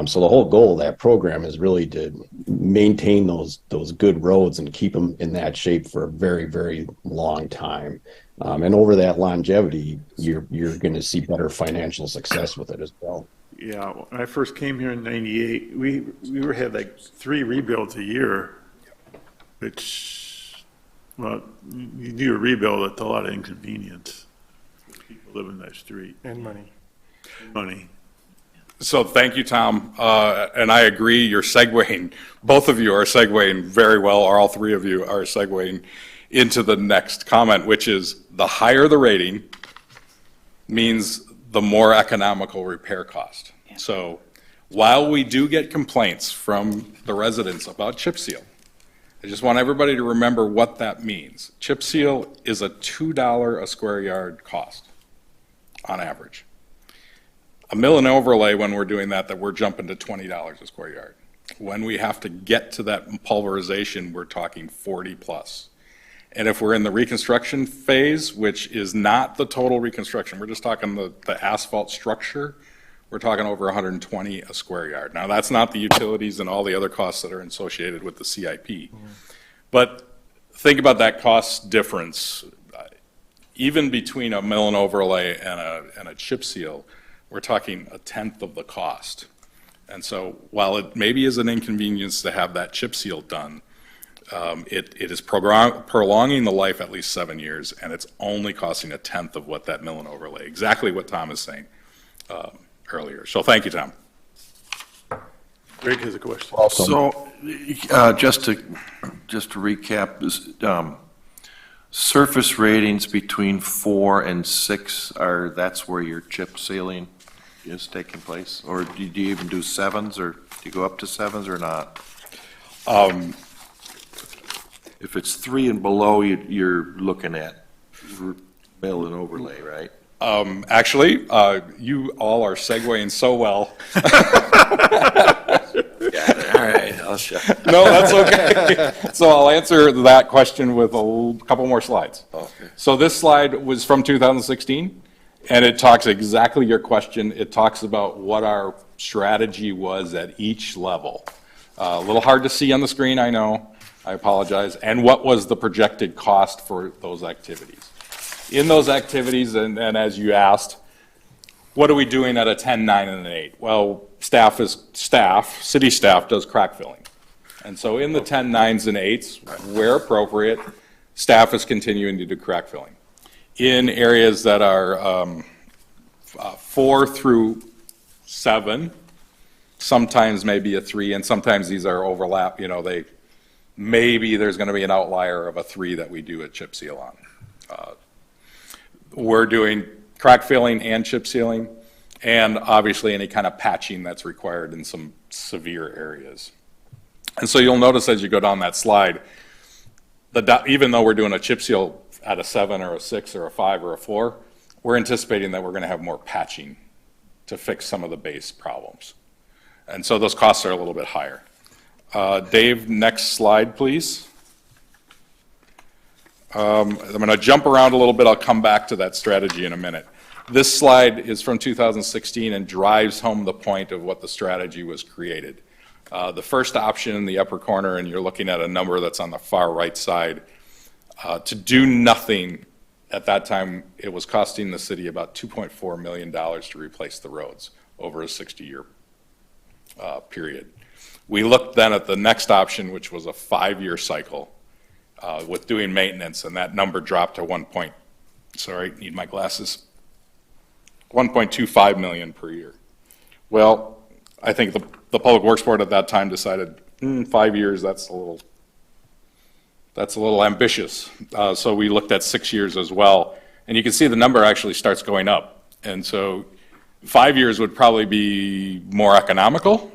So the whole goal of that program is really to maintain those good roads and keep them in that shape for a very, very long time. And over that longevity, you're going to see better financial success with it as well. Yeah, when I first came here in '98, we had like 3 rebuilds a year, which, well, you do a rebuild, it's a lot of inconvenience for people living that street. And money. Money. So thank you, Tom. And I agree, you're segueing, both of you are segueing very well, or all 3 of you are segueing into the next comment, which is the higher the rating means the more economical repair cost. Yeah. So while we do get complaints from the residents about chip seal, I just want everybody to remember what that means. Chip seal is a $2 a square yard cost on average. A mill and overlay, when we're doing that we're jumping to $20 a square yard. When we have to get to that pulverization, we're talking 40 plus. And if we're in the reconstruction phase, which is not the total reconstruction, we're just talking the asphalt structure, we're talking over 120 a square yard. Now, that's not the utilities and all the other costs that are associated with the CIP. But think about that cost difference. Even between a mill and overlay and a chip seal, we're talking a tenth of the cost. And so while it maybe is an inconvenience to have that chip seal done, it is prolonging the life at least 7 years, and it's only costing a tenth of what that mill and overlay, exactly what Tom is saying earlier. So thank you, Tom. Greg has a question. So, just to recap, this, surface ratings between 4 and 6 that's where your chip sealing is taking place? Or do you even do 7s, or do you go up to 7s or not? If it's 3 and below, you're looking at mill and overlay, right? Actually, you all are segueing so well. All right, I'll shut up. No, that's okay. So I'll answer that question with a couple more slides. Okay. So this slide was from 2016, and it talks exactly your question. It talks about what our strategy was at each level. A little hard to see on the screen, I know. I apologize. And what was the projected cost for those activities? In those activities, and as you asked, what are we doing at a 10, 9, and an 8? Well, city staff does crack filling. And so in the 10, 9s, and 8s, where appropriate, staff is continuing to do crack filling. In areas that are 4 through 7, sometimes maybe a 3, and sometimes these are overlap, maybe there's going to be an outlier of a 3 that we do a chip seal on. We're doing crack filling and chip sealing, and obviously any kind of patching that's required in some severe areas. And so you'll notice as you go down that slide, even though we're doing a chip seal at a 7 or a 6 or a 5 or a 4, we're anticipating that we're going to have more patching to fix some of the base problems. And so those costs are a little bit higher. Dave, next slide, please. I'm going to jump around a little bit. I'll come back to that strategy in a minute. This slide is from 2016 and drives home the point of what the strategy was created. The first option in the upper corner, and you're looking at a number that's on the far right side, to do nothing at that time, it was costing the city about $2.4 million to replace the roads over a 60-year period. We looked then at the next option, which was a 5-year cycle with doing maintenance, and that number dropped to need my glasses, 1.25 million per year. Well, I think the Public Works Board at that time decided 5 years, that's a little ambitious. So we looked at 6 years as well, and you can see the number actually starts going up. And so 5 years would probably be more economical,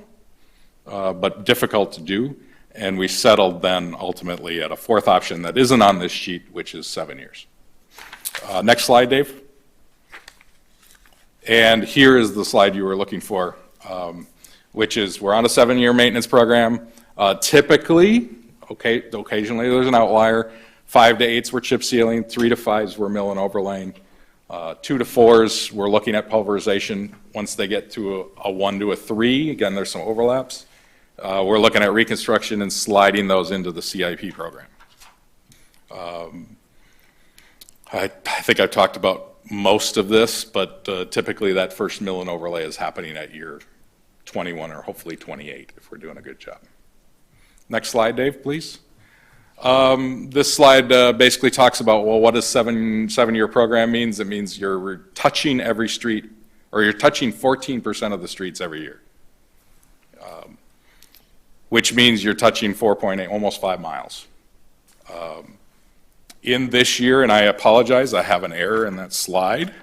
but difficult to do. And we settled then ultimately at a fourth option that isn't on this sheet, which is 7 years. Next slide, Dave. And here is the slide you were looking for, which is we're on a 7-year maintenance program. Typically, occasionally there's an outlier. 5 to 8s we're chip sealing, 3 to 5s we're mill and overlaying. 2 to 4s we're looking at pulverization. Once they get to a 1 to a 3, again there's some overlaps. We're looking at reconstruction and sliding those into the CIP program. I think I've talked about most of this, but typically that first mill and overlay is happening at year 21 or hopefully 28 if we're doing a good job. Next slide, Dave, please. This slide basically talks about, well, what does seven-year program means? It means you're touching every street, or you're touching 14% of the streets every year, which means you're touching 4.8, almost 5 miles. In this year, and I apologize, I have an error in that slide.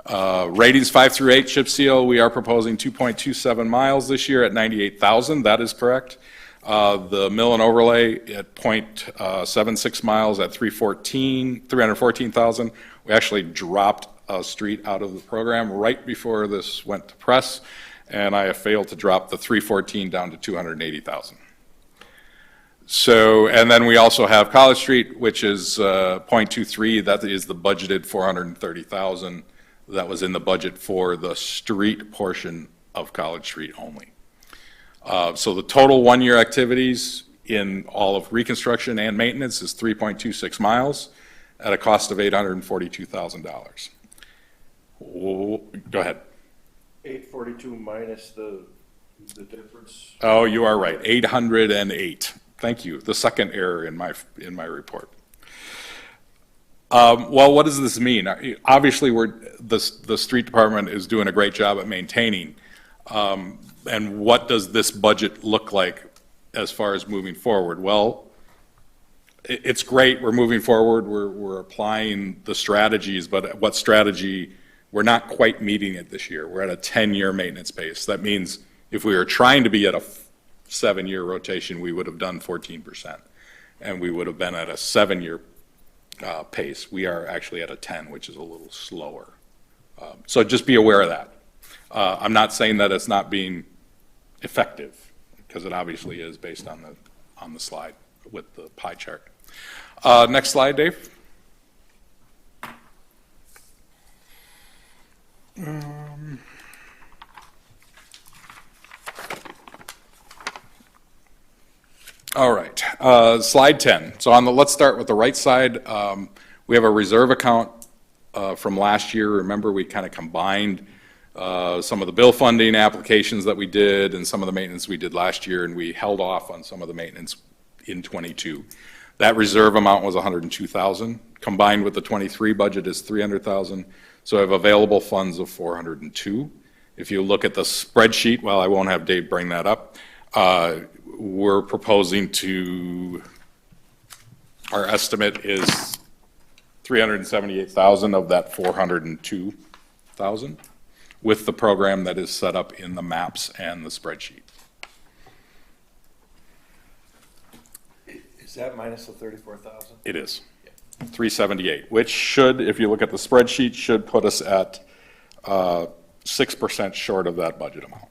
Ratings 5 through 8 chip seal, we are proposing 2.27 miles this year at 98,000. That is correct. The mill and overlay at 0.76 miles at 314,000. We actually dropped a street out of the program right before this went to press, and I have failed to drop the 314 down to 280,000. So, and then we also have College Street, which is .23. That is the budgeted 430,000. That was in the budget for the street portion of College Street only. So the total one-year activities in all of reconstruction and maintenance is 3.26 miles at a cost of $842,000. Go ahead. 842 minus the difference. Oh, you are right, 808. Thank you. The second error in my report. Well, what does this mean? Obviously, the street department is doing a great job at maintaining. And what does this budget look like as far as moving forward? Well, it's great. We're moving forward. We're applying the strategies, but what strategy? We're not quite meeting it this year. We're at a 10-year maintenance pace. That means if we were trying to be at a 7-year rotation, we would have done 14%. And we would have been at a 7-year pace. We are actually at a 10, which is a little slower. So just be aware of that. I'm not saying that it's not being effective, because it obviously is based on the slide with the pie chart. Next slide, Dave. All right, slide 10. So let's start with the right side. We have a reserve account from last year. Remember, we kind of combined some of the bill funding applications that we did and some of the maintenance we did last year, and we held off on some of the maintenance in '22. That reserve amount was $102,000. Combined with the '23 budget is $300,000. So I have available funds of $402,000. If you look at the spreadsheet, well, I won't have Dave bring that up. We're proposing our estimate is $378,000 of that $402,000 with the program that is set up in the maps and the spreadsheet. Is that minus the 34,000? It is. 378, which should, if you look at the spreadsheet, should put us at 6% short of that budget amount.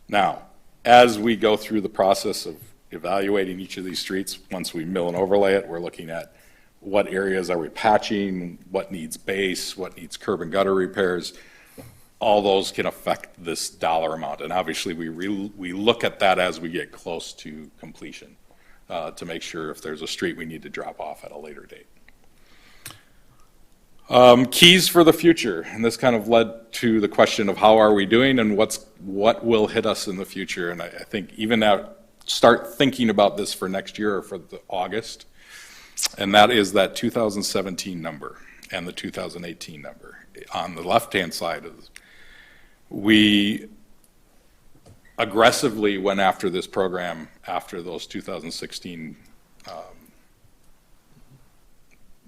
Now, as we go through the process of evaluating each of these streets, once we mill and overlay it, we're looking at what areas are we patching, what needs base, what needs curb and gutter repairs. All those can affect this dollar amount. And obviously, we look at that as we get close to completion to make sure if there's a street we need to drop off at a later date. Keys for the future, and this kind of led to the question of how are we doing and what will hit us in the future. And I think even now, start thinking about this for next year or for the August, and that is that 2017 number and the 2018 number. On the left-hand side, we aggressively went after this program after those 2016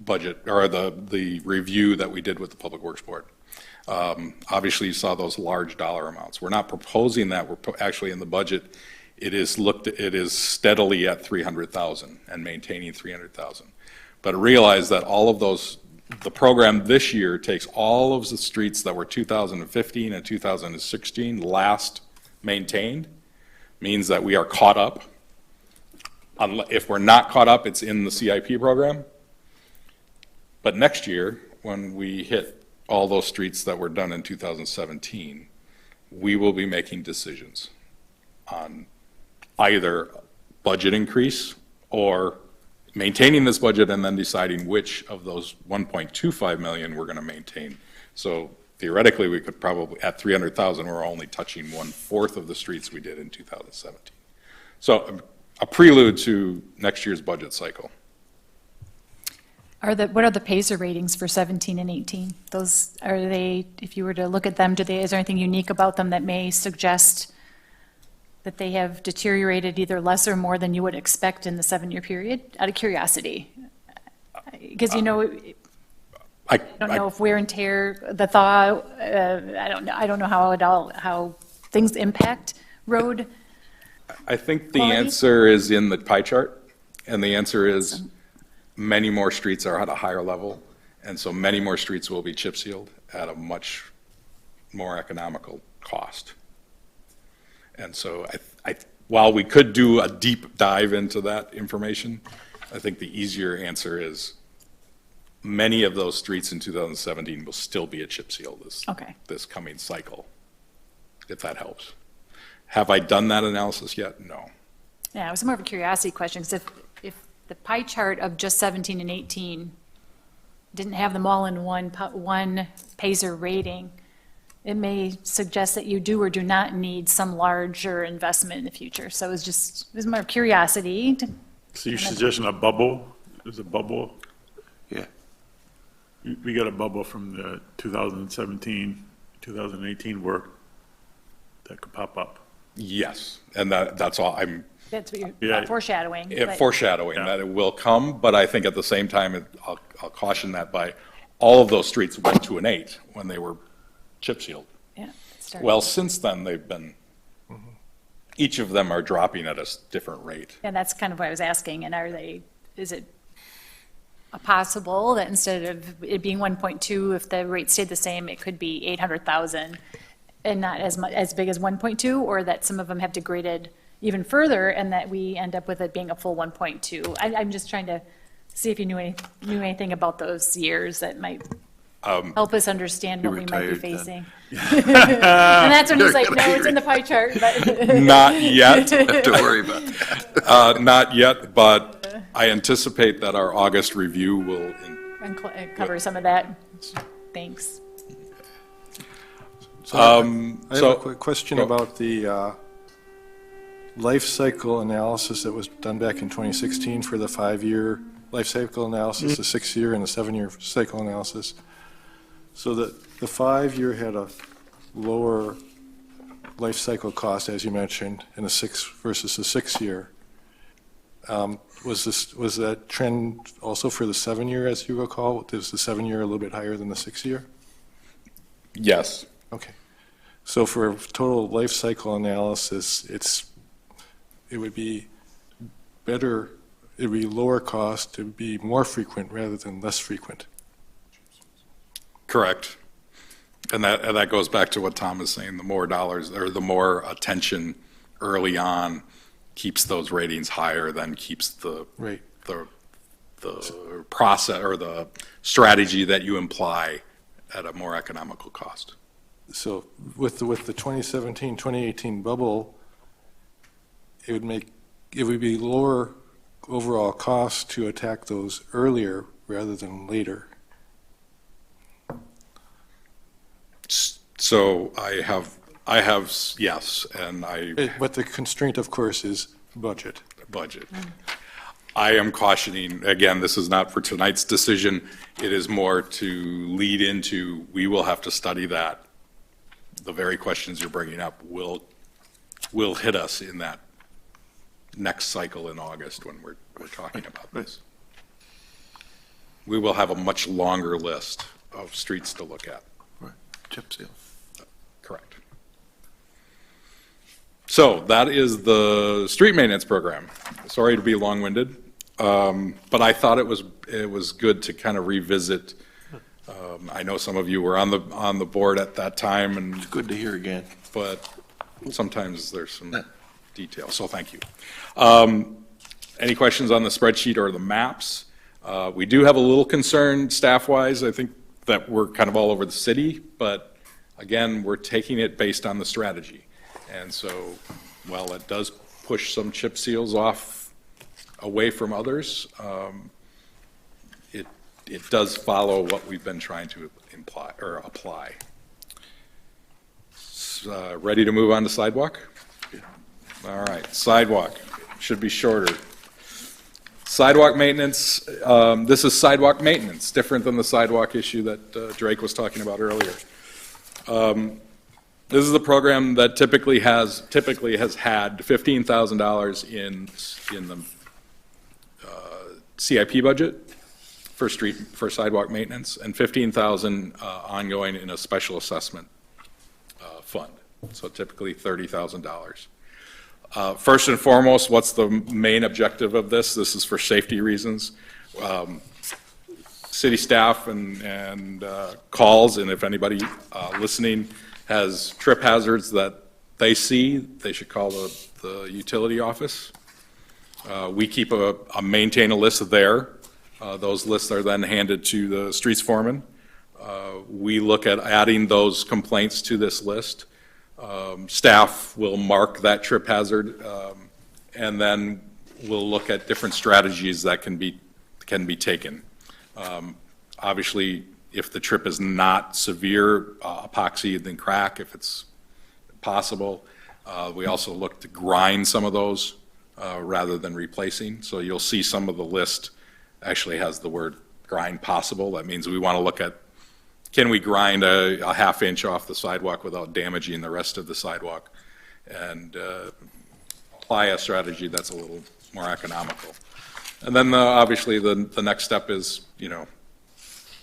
budget, or the review that we did with the Public Works Board. Obviously, you saw those large dollar amounts. We're not proposing that. We're actually in the budget. It is steadily at 300,000 and maintaining 300,000. But realize that all of those, the program this year takes all of the streets that were 2015 and 2016 last maintained, means that we are caught up. If we're not caught up, it's in the CIP program. But next year, when we hit all those streets that were done in 2017, we will be making decisions on either budget increase or maintaining this budget and then deciding which of those 1.25 million we're going to maintain. So theoretically, we could probably, at 300,000, we're only touching 1/4 of the streets we did in 2017. So a prelude to next year's budget cycle. What are the PACER ratings for 17 and 18? Those, are they, if you were to look at them, is there anything unique about them that may suggest that they have deteriorated either less or more than you would expect in the 7-year period? Out of curiosity. Because, I don't know if wear and tear, the thaw, I don't know how things impact road. I think the quality? answer is in the pie chart, and the answer is many more streets are at a higher level, and so many more streets will be chip sealed at a much more economical cost. And so while we could do a deep dive into that information, I think the easier answer is many of those streets in 2017 will still be a chip seal Okay. this coming cycle, if that helps. Have I done that analysis yet? No. Yeah, it was more of a curiosity question, because if the pie chart of just 17 and 18 didn't have them all in one Paiser rating, it may suggest that you do or do not need some larger investment in the future. So it was more curiosity. So you're suggesting a bubble? Is a bubble? Yeah. We got a bubble from the 2017, 2018 work that could pop up. Yes, and that's all, That's what Yeah. you're foreshadowing. but- foreshadowing Yeah. that it will come, but I think at the same time, I'll caution that by, all of those streets went to an 8 when they were chip sealed. Yeah, start- Well, since then, they've been, each of them are dropping at a different rate. And that's kind of what I was asking, and is it possible that instead of it being 1.2, if the rate stayed the same, it could be 800,000 and not as big as 1.2, or that some of them have degraded even further and that we end up with it being a full 1.2? I'm just trying to see if you knew anything about those years that might help us understand what we might be retired then. facing. And that's when he's like, no, it's in the pie chart, but. Not yet, Don't worry about that. not yet, but I anticipate that our August review will, Cover some of that. Thanks. I have so- a quick question go. about the life cycle analysis that was done back in 2016 for the 5-year life cycle analysis, the 6-year and the 7-year cycle analysis. So the 5-year had a lower life cycle cost, as you mentioned, in the 6 versus the 6-year. Was that trend also for the 7-year, as you recall? Is the 7-year a little bit higher than the 6-year? yes. Okay. So for total life cycle analysis, it would be better, it would be lower cost to be more frequent rather than less frequent. Correct. And that goes back to what Tom is saying, the more dollars, or the more attention early on keeps those ratings higher than keeps the Right. the process or the strategy that you imply at a more economical cost. So with the 2017, 2018 bubble, it would be lower overall cost to attack those earlier rather than later. So I have, yes, and But the constraint, of course, is budget. budget. I am cautioning, again, this is not for tonight's decision. It is more to lead into, we will have to study that. The very questions you're bringing up will hit us in that next cycle in August when we're talking about this. We will have a much longer list of streets to look at. Chip seal. Correct. So that is the street maintenance program. Sorry to be long-winded, but I thought it was good to kind of revisit. I know some of you were on the board at that time, and It's good to hear again. but sometimes there's some detail. So thank you. Any questions on the spreadsheet or the maps? We do have a little concern staff-wise. I think that we're kind of all over the city, but again, we're taking it based on the strategy. And so, while it does push some chip seals off away from others, it does follow what we've been trying to imply or apply. Ready to move on to sidewalk? All right, sidewalk should be shorter. Sidewalk maintenance, this is sidewalk maintenance, different than the sidewalk issue that Drake was talking about earlier. This is the program that typically has had $15,000 in the CIP budget for sidewalk maintenance, and $15,000 ongoing in a special assessment fund. So typically $30,000. First and foremost, what's the main objective of this? This is for safety reasons. City staff and calls, and if anybody listening has trip hazards that they see, they should call the utility office. We keep maintain a list there. Those lists are then handed to the streets foreman. We look at adding those complaints to this list. Staff will mark that trip hazard, and then we'll look at different strategies that can be taken. Obviously, if the trip is not severe, epoxy, then crack if it's possible. We also look to grind some of those rather than replacing. So you'll see some of the list actually has the word grind possible. That means we want to look at, can we grind a half inch off the sidewalk without damaging the rest of the sidewalk? And apply a strategy that's a little more economical. And then obviously the next step is,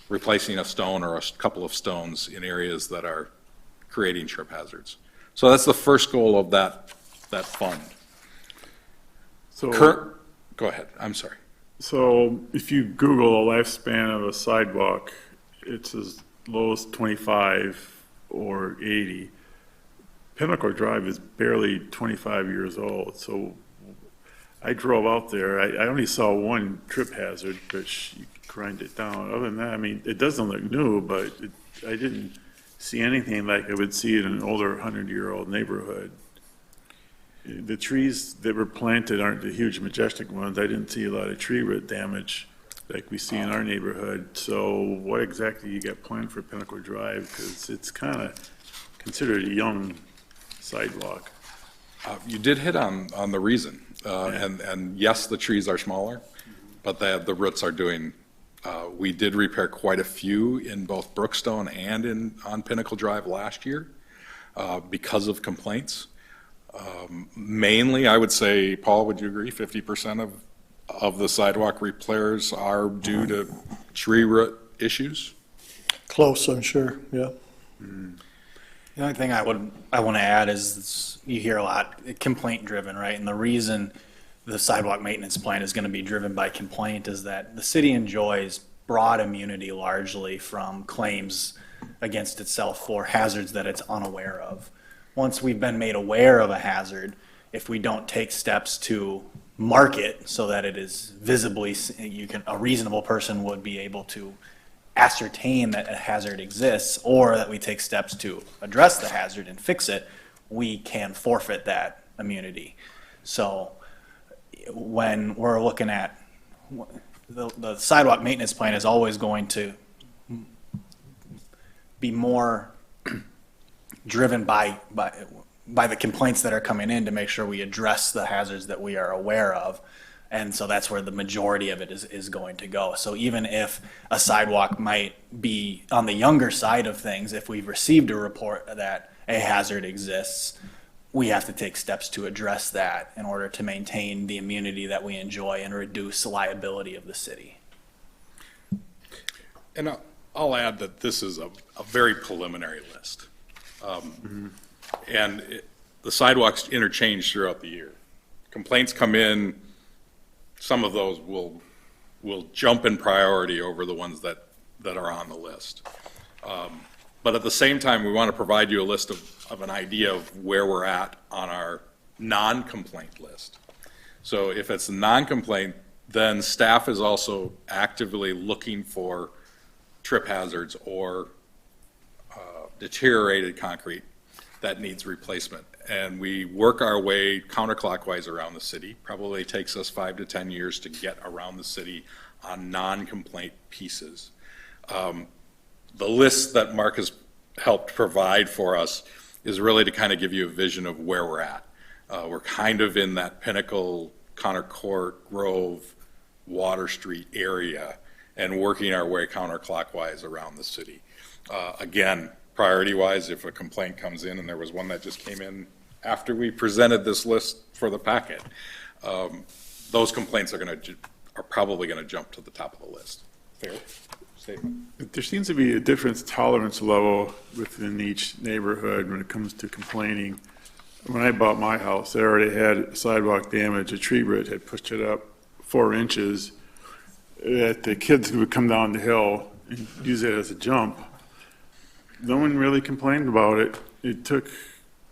replacing a stone or a couple of stones in areas that are creating trip hazards. So that's the first goal of that fund. So, Go ahead, I'm sorry. so if you Google the lifespan of a sidewalk, it's as low as 25 or 80. Pinnacle Drive is barely 25 years old, so I drove out there. I only saw one trip hazard, which you grind it down. Other than that, I mean, it doesn't look new, but I didn't see anything like I would see in an older 100-year-old neighborhood. The trees that were planted aren't the huge majestic ones. I didn't see a lot of tree root damage like we see in our neighborhood. So what exactly you got planned for Pinnacle Drive? Because it's kind of considered a young sidewalk. You did hit on the reason. And yes, the trees are smaller, but the roots are doing, we did repair quite a few in both Brookstone and on Pinnacle Drive last year because of complaints. Mainly, I would say, Paul, would you agree, 50% of the sidewalk repairs are due to tree root issues? Close, I'm sure, yeah. The only thing I want to add is you hear a lot complaint driven, right? And the reason the sidewalk maintenance plan is going to be driven by complaint is that the city enjoys broad immunity largely from claims against itself for hazards that it's unaware of. Once we've been made aware of a hazard, if we don't take steps to mark it so that it is visibly, a reasonable person would be able to ascertain that a hazard exists, or that we take steps to address the hazard and fix it, we can forfeit that immunity. So when we're looking at the sidewalk maintenance plan is always going to be more driven by the complaints that are coming in to make sure we address the hazards that we are aware of. And so that's where the majority of it is going to go. So even if a sidewalk might be on the younger side of things, if we've received a report that a hazard exists, we have to take steps to address that in order to maintain the immunity that we enjoy and reduce liability of the city. And I'll add that this is a very preliminary list. And the sidewalks interchange throughout the year. Complaints come in, some of those will jump in priority over the ones that are on the list. But at the same time, we want to provide you a list of an idea of where we're at on our non-complaint list. So if it's a non-complaint, then staff is also actively looking for trip hazards or deteriorated concrete that needs replacement. And we work our way counterclockwise around the city. Probably takes us 5 to 10 years to get around the city on non-complaint pieces. The list that Mark has helped provide for us is really to kind of give you a vision of where we're at. We're kind of in that Pinnacle, Connor Court, Grove, Water Street area and working our way counterclockwise around the city. Again, priority-wise, if a complaint comes in, and there was one that just came in after we presented this list for the packet, those complaints are probably going to jump to the top of the list. Fair statement. There seems to be a different tolerance level within each neighborhood when it comes to complaining. When I bought my house, they already had sidewalk damage. A tree root had pushed it up 4 inches. That the kids would come down the hill and use it as a jump. No one really complained about it. It took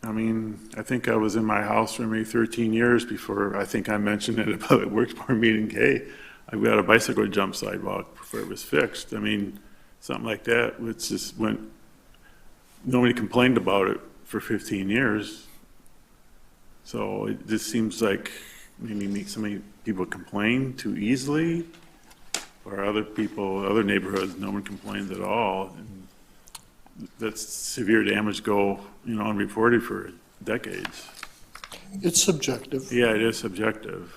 I mean, I think I was in my house for maybe 13 years before, I think I mentioned it about a works board meeting, hey, I've got a bicycle jump sidewalk before it was fixed. I mean, something like that, which just went, nobody complained about it for 15 years. So it just seems like maybe so many people complain too easily, or other people, other neighborhoods, no one complains at all. And that's severe damage go, unreported for decades. It's subjective. Yeah, it is subjective.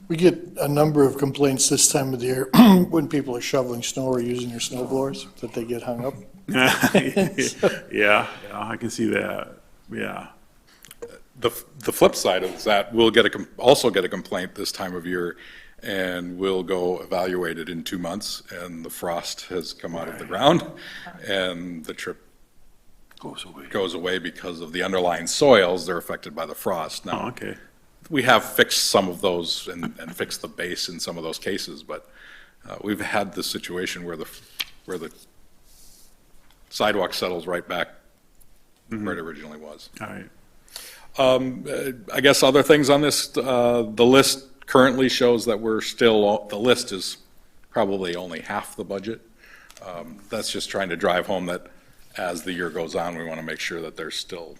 We get a number of complaints this time of the year when people are shoveling snow or using their snow blowers, that they get hung up. Yeah, I can see that, yeah. The flip side of that, we'll also get a complaint this time of year, and we'll go evaluate it in 2 months, and the frost has come out of the ground, and the trip goes away because of the underlying soils, they're affected by the frost. Now, Oh, okay. we have fixed some of those and fixed the base in some of those cases, but we've had this situation where the sidewalk settles right back where it originally was. All right. I guess other things on this, the list currently shows that the list is probably only half the budget. That's just trying to drive home that as the year goes on, we want to make sure that there's still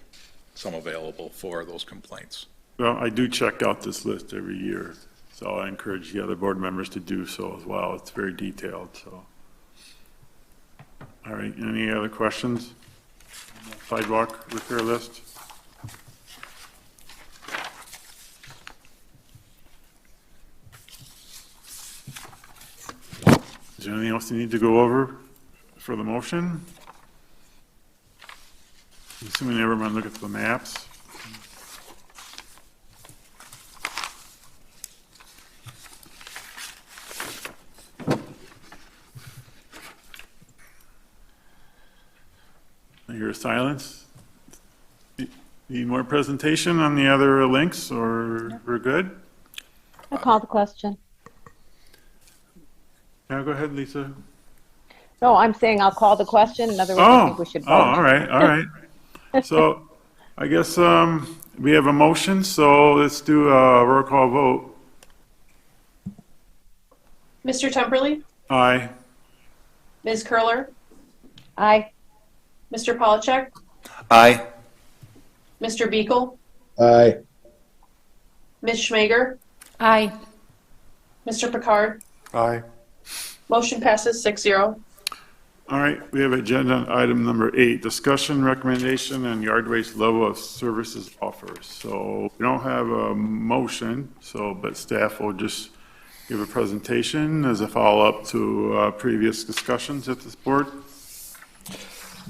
some available for those complaints. Well, I do check out this list every year, so I encourage the other board members to do so as well. It's very detailed, so. All right, any other questions? Sidewalk repair list? Is there anything else you need to go over for the motion? Assuming everyone look at the maps. I hear silence. Need more presentation on the other links, or we're good? I call the question. Yeah, go ahead, Lisa. No, I'm saying I'll call the question. In other words, I think we should vote. All right. So I guess we have a motion, so let's do a roll call vote. Mr. Temperley, Aye. Ms. Curler, Aye. Mr. Polachek, Aye. Mr. Beagle, Aye. Ms. Schmager, Aye. Mr. Picard. Aye. Motion passes 6-0. All right, we have agenda item number 8, discussion, recommendation, and yard waste level of services offers. So we don't have a motion, but staff will just give a presentation as a follow-up to previous discussions at this board.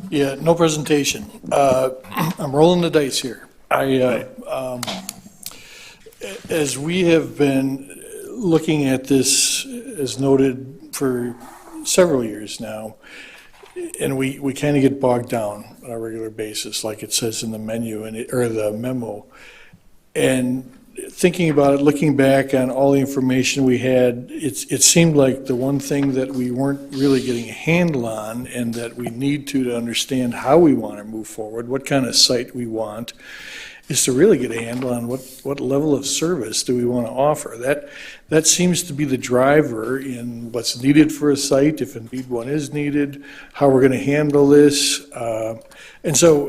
Yeah, no presentation. I'm rolling the dice here. As we have been looking at this, as noted for several years now, and we kind of get bogged down on a regular basis, like it says in the menu or the memo. And thinking about it, looking back on all the information we had, it seemed like the one thing that we weren't really getting a handle on, and that we need to understand how we want to move forward, what kind of site we want, is to really get a handle on what level of service do we want to offer. That seems to be the driver in what's needed for a site, if indeed one is needed, how we're going to handle this. And so,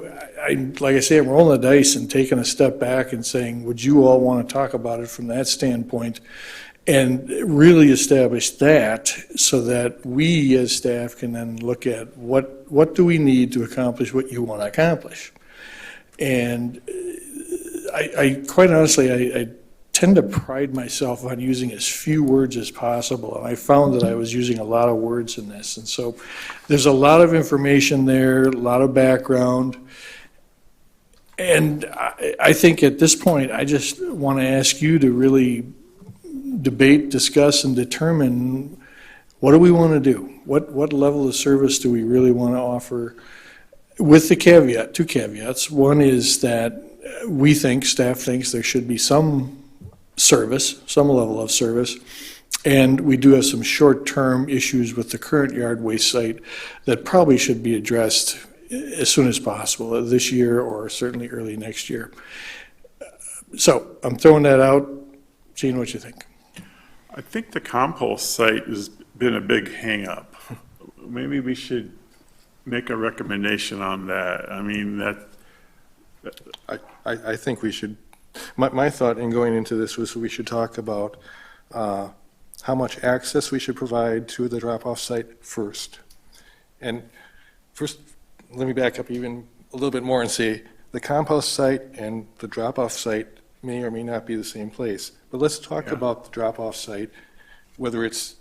like I say, I'm rolling the dice and taking a step back and saying, would you all want to talk about it from that standpoint and really establish that, so that we as staff can then look at what do we need to accomplish what you want to accomplish. And I quite honestly, I tend to pride myself on using as few words as possible, and I found that I was using a lot of words in this. And so there's a lot of information there, a lot of background. And I think at this point, I just want to ask you to really debate, discuss, and determine, what do we want to do? What level of service do we really want to offer? With the caveat, 2 caveats. One is that we think, staff thinks, there should be some service, some level of service. And we do have some short-term issues with the current yard waste site that probably should be addressed as soon as possible, this year or certainly early next year. So I'm throwing that out, seeing what you think. I think the compost site has been a big hangup. Maybe we should make a recommendation on that. I mean, I think we should, my thought in going into this was we should talk about how much access we should provide to the drop-off site first. And first, let me back up even a little bit more and say the compost site and the drop-off site may or may not be the same place. But let's talk about the drop-off site, whether it's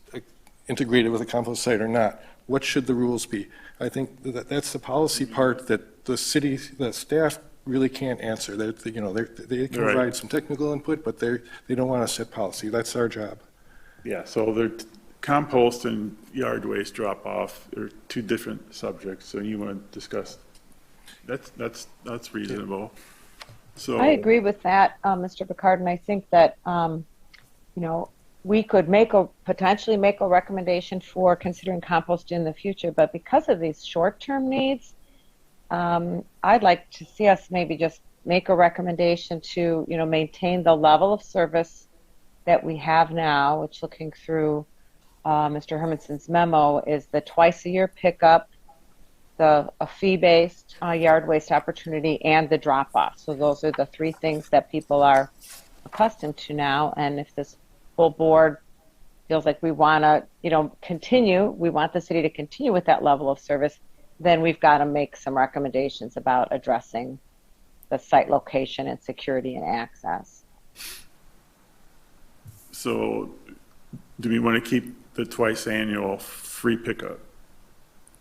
integrated with a compost site or not. What should the rules be? I think that's the policy part that the city, the staff really can't answer. They can provide some technical input, but they don't want to set policy. That's our job. yeah, so compost and yard waste drop-off are two different subjects, so you want to discuss, that's reasonable. So I agree with that, Mr. Picard, and I think that, we could potentially make a recommendation for considering compost in the future, but because of these short-term needs, I'd like to see us maybe just make a recommendation to, maintain the level of service that we have now, which looking through Mr. Hermanson's memo is the twice-a-year pickup, a fee-based yard waste opportunity, and the drop-off. So those are the three things that people are accustomed to now. And if this full board feels like we want to, continue, we want the city to continue with that level of service, then we've got to make some recommendations about addressing the site location and security and access. So do we want to keep the twice annual free pickup?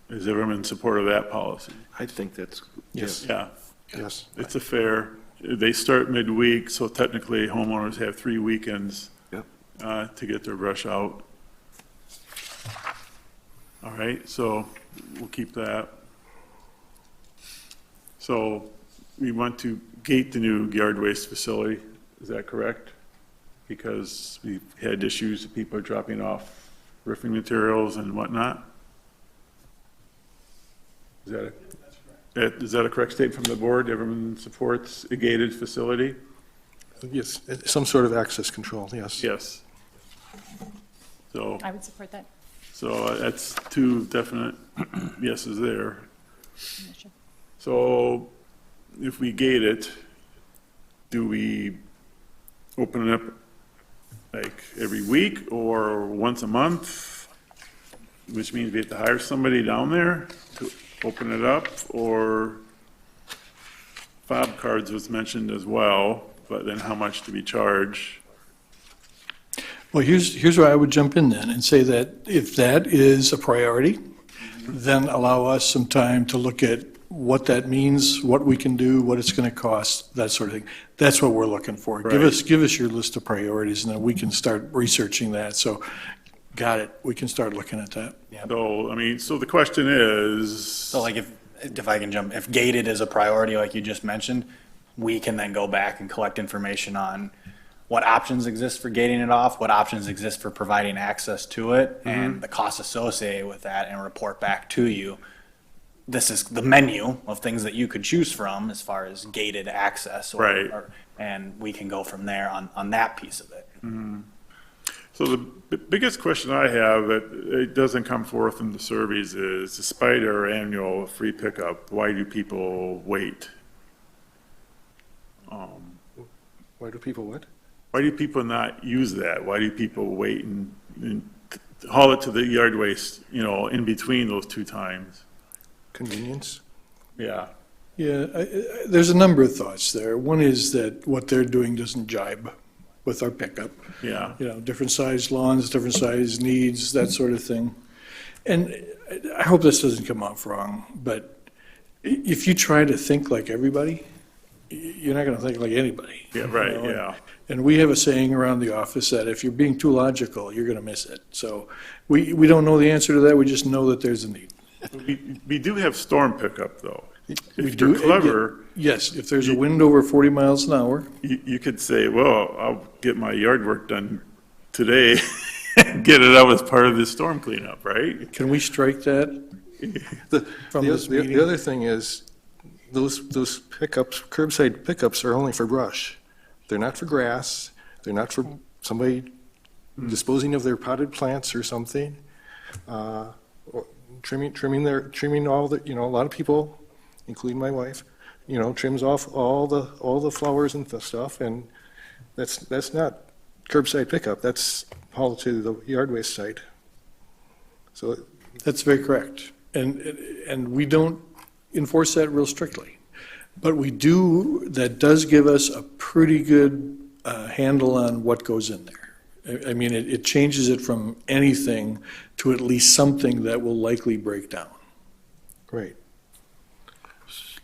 Is everyone in support of that policy? I think that's, Yes. Yeah, Yes. it's a fair, they start midweek, so technically homeowners have 3 weekends to get their brush out. All right, so we'll keep that. So we want to gate the new yard waste facility, is that correct? Because we've had issues of people dropping off roofing materials and whatnot? Is that a correct statement from the board? Everyone supports a gated facility? Yes, some sort of access control, yes. Yes. So, I would support that. so that's two definite yeses there. So if we gate it, do we open it up like every week or once a month? Which means we have to hire somebody down there to open it up, or fob cards was mentioned as well, but then how much do we charge? Well, here's where I would jump in then and say that if that is a priority, then allow us some time to look at what that means, what we can do, what it's going to cost, that sort of thing. That's what we're looking for. Give us your list of priorities, and then we can start researching that. So, got it. We can start looking at that. So, I mean, so the question is. So like if I can jump, if gated is a priority, like you just mentioned, we can then go back and collect information on what options exist for gating it off, what options exist for providing access to it, and the costs associated with that, and report back to you. This is the menu of things that you could choose from as far as gated access. And we can go from there on that piece of it. So the biggest question I have that it doesn't come forth in the surveys is, despite our annual free pickup, why do people wait? Why do people what? Why do people not use that? Why do people wait and haul it to the yard waste, in between those two times? Convenience? Yeah. Yeah, there's a number of thoughts there. One is that what they're doing doesn't jibe with our pickup. Yeah. Different sized lawns, different sized needs, that sort of thing. And I hope this doesn't come off wrong, but if you try to think like everybody, you're not going to think like anybody. Yeah, right, yeah. And we have a saying around the office that if you're being too logical, you're going to miss it. So we don't know the answer to that. We just know that there's a need. We do have storm pickup, though. We If you're clever, Yes, if there's a wind over 40 miles an hour. you could say, well, I'll get my yard work done today, and get it out as part of this storm cleanup, right? Can we strike that? from this meeting? The other thing is, those pickups, curbside pickups are only for brush. They're not for grass, they're not for somebody disposing of their potted plants or something. Or trimming all the, a lot of people, including my wife, trims off all the flowers and stuff, and that's not curbside pickup, that's hauled to the yard waste site. So That's very correct. And we don't enforce that real strictly. But that does give us a pretty good handle on what goes in there. I mean, it changes it from anything to at least something that will likely break down. great.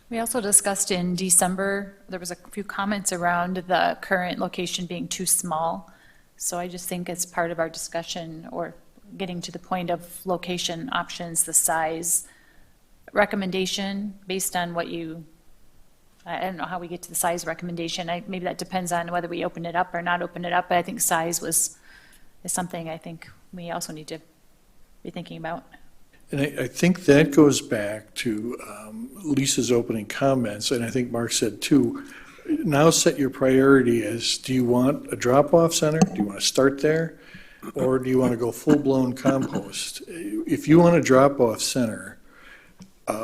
We also discussed in December, there was a few comments around the current location being too small. So I just think as part of our discussion or getting to the point of location options, the size recommendation based on what I don't know how we get to the size recommendation. Maybe that depends on whether we open it up or not open it up, but I think size is something I think we also need to be thinking about. And I think that goes back to Lisa's opening comments, and I think Mark said too, now set your priority as, do you want a drop-off center? Do you want to start there? Or do you want to go full-blown compost? If you want a drop-off center,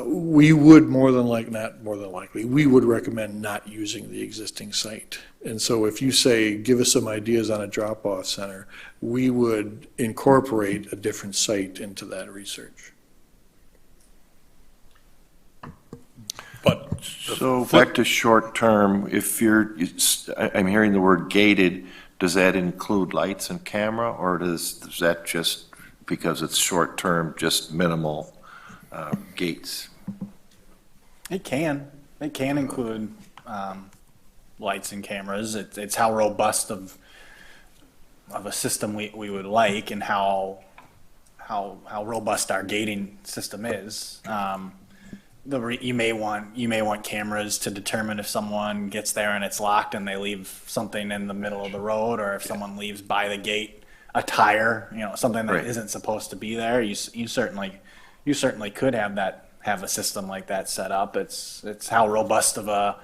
we would we would recommend not using the existing site. And so if you say, give us some ideas on a drop-off center, we would incorporate a different site into that research. But So back to short term, I'm hearing the word gated, does that include lights and camera, or does that just, because it's short term, just minimal gates? It can include lights and cameras. It's how robust of a system we would like, and how robust our gating system is. You may want cameras to determine if someone gets there and it's locked and they leave something in the middle of the road, or if someone leaves by the gate a tire, something that Right. isn't supposed to be there. You certainly could have a system like that set up. It's how robust of a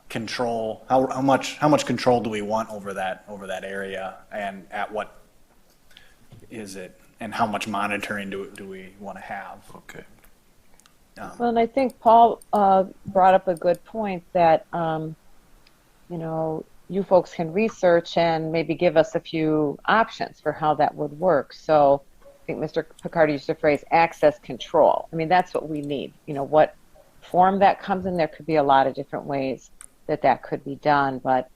control, how much control do we want over that area, and at what is it, and how much monitoring do we want to have? Okay. Well, and I think Paul brought up a good point that, you folks can research and maybe give us a few options for how that would work. So I think Mr. Picard used the phrase access control. I mean, that's what we need. What form that comes in, there could be a lot of different ways that could be done, but,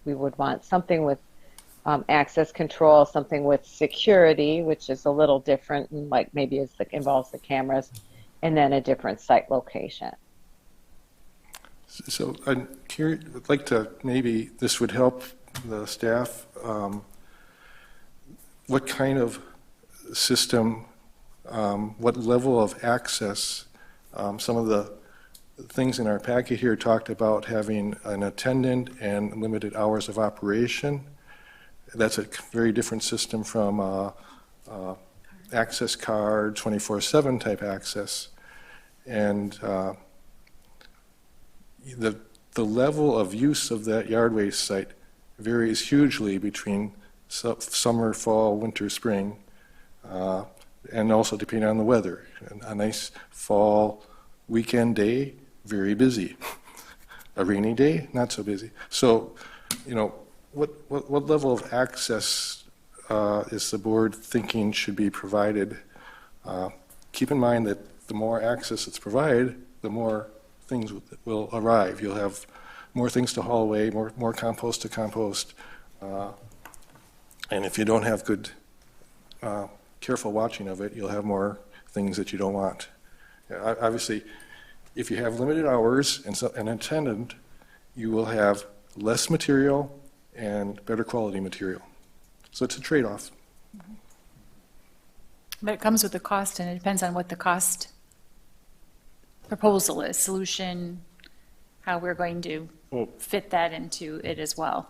we would want something with access control, something with security, which is a little different, and like maybe involves the cameras, and then a different site location. So I'd like to, maybe this would help the staff, what kind of system, what level of access, some of the things in our packet here talked about having an attendant and limited hours of operation. That's a very different system from access card, 24/7 type access. And the level of use of that yard waste site varies hugely between summer, fall, winter, spring, and also depending on the weather. A nice fall weekend day, very busy. A rainy day, not so busy. So, what level of access is the board thinking should be provided? Keep in mind that the more access that's provided, the more things will arrive. You'll have more things to haul away, more compost to compost. And if you don't have good, careful watching of it, you'll have more things that you don't want. Obviously, if you have limited hours and an attendant, you will have less material and better quality material. So it's a trade-off. But it comes with a cost, and it depends on what the cost proposal is, solution, how we're going to Well, fit that into it as well.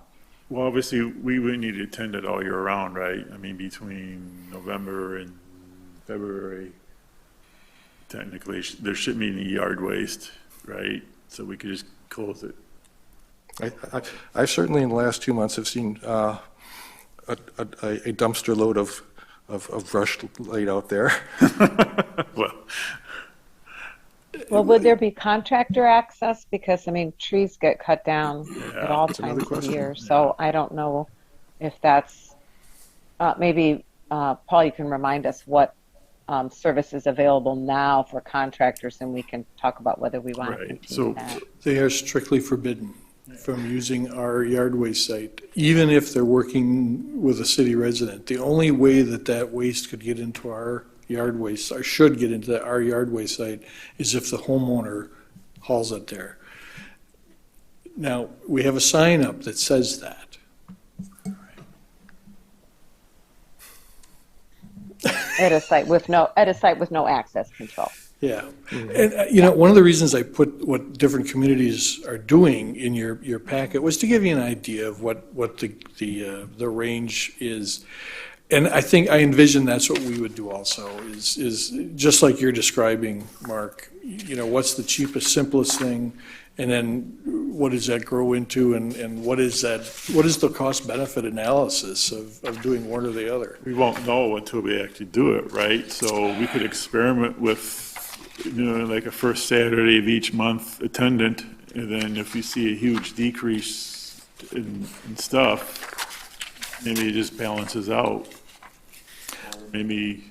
well, obviously, we would need to attend it all year round, right? I mean, between November and February, technically, there shouldn't be any yard waste, right? So we could just close it. I certainly in the last 2 months have seen a dumpster load of brush laid out there. Well, Well, would there be contractor access? Because, I mean, trees get cut down at all that's another times of the question. year. So I don't know if that's, maybe, Paul, you can remind us what services available now for contractors, and we can talk about whether we want to Right, continue so- that. They are strictly forbidden from using our yard waste site, even if they're working with a city resident. The only way that that waste could get into our yard waste, or should get into our yard waste site, is if the homeowner hauls it there. Now, we have a sign up that says that. At a site with no access control. Yeah, and you know, one of the reasons I put what different communities are doing in your packet was to give you an idea of what the range is. And I think, I envision that's what we would do also, is just like you're describing, Mark, you know, what's the cheapest, simplest thing? And then what does that grow into, and what is the cost benefit analysis of doing one or the other? we won't know until we actually do it, right? So we could experiment with, you know, like a first Saturday of each month attendant, and then if we see a huge decrease in stuff, maybe it just balances out. Or maybe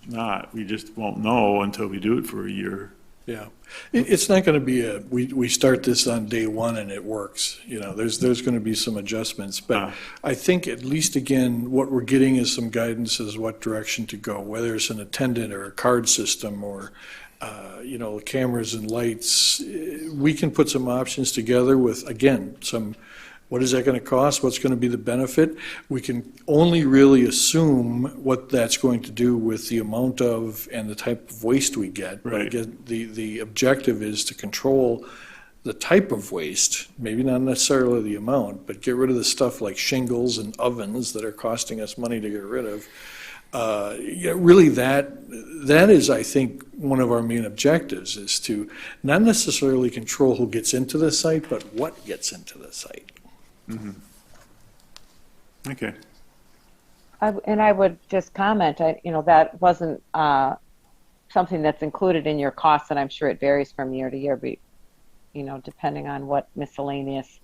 not, we just won't know until we do it for a year. Yeah, it's not going to be we start this on day one and it works. You know, there's going to be some adjustments, but I think at least, again, what we're getting is some guidance as what direction to go, whether it's an attendant or a card system or, you know, cameras and lights. We can put some options together with, again, what is that going to cost? What's going to be the benefit? We can only really assume what that's going to do with the amount of and the type of waste we get. But Right. again, the objective is to control the type of waste, maybe not necessarily the amount, but get rid of the stuff like shingles and ovens that are costing us money to get rid of. Yeah, really, that is, I think, one of our main objectives, is to not necessarily control who gets into the site, but what gets into the site. Okay. And I would just comment, you know, that wasn't something that's included in your costs, and I'm sure it varies from year to year, but, you know, depending on what miscellaneous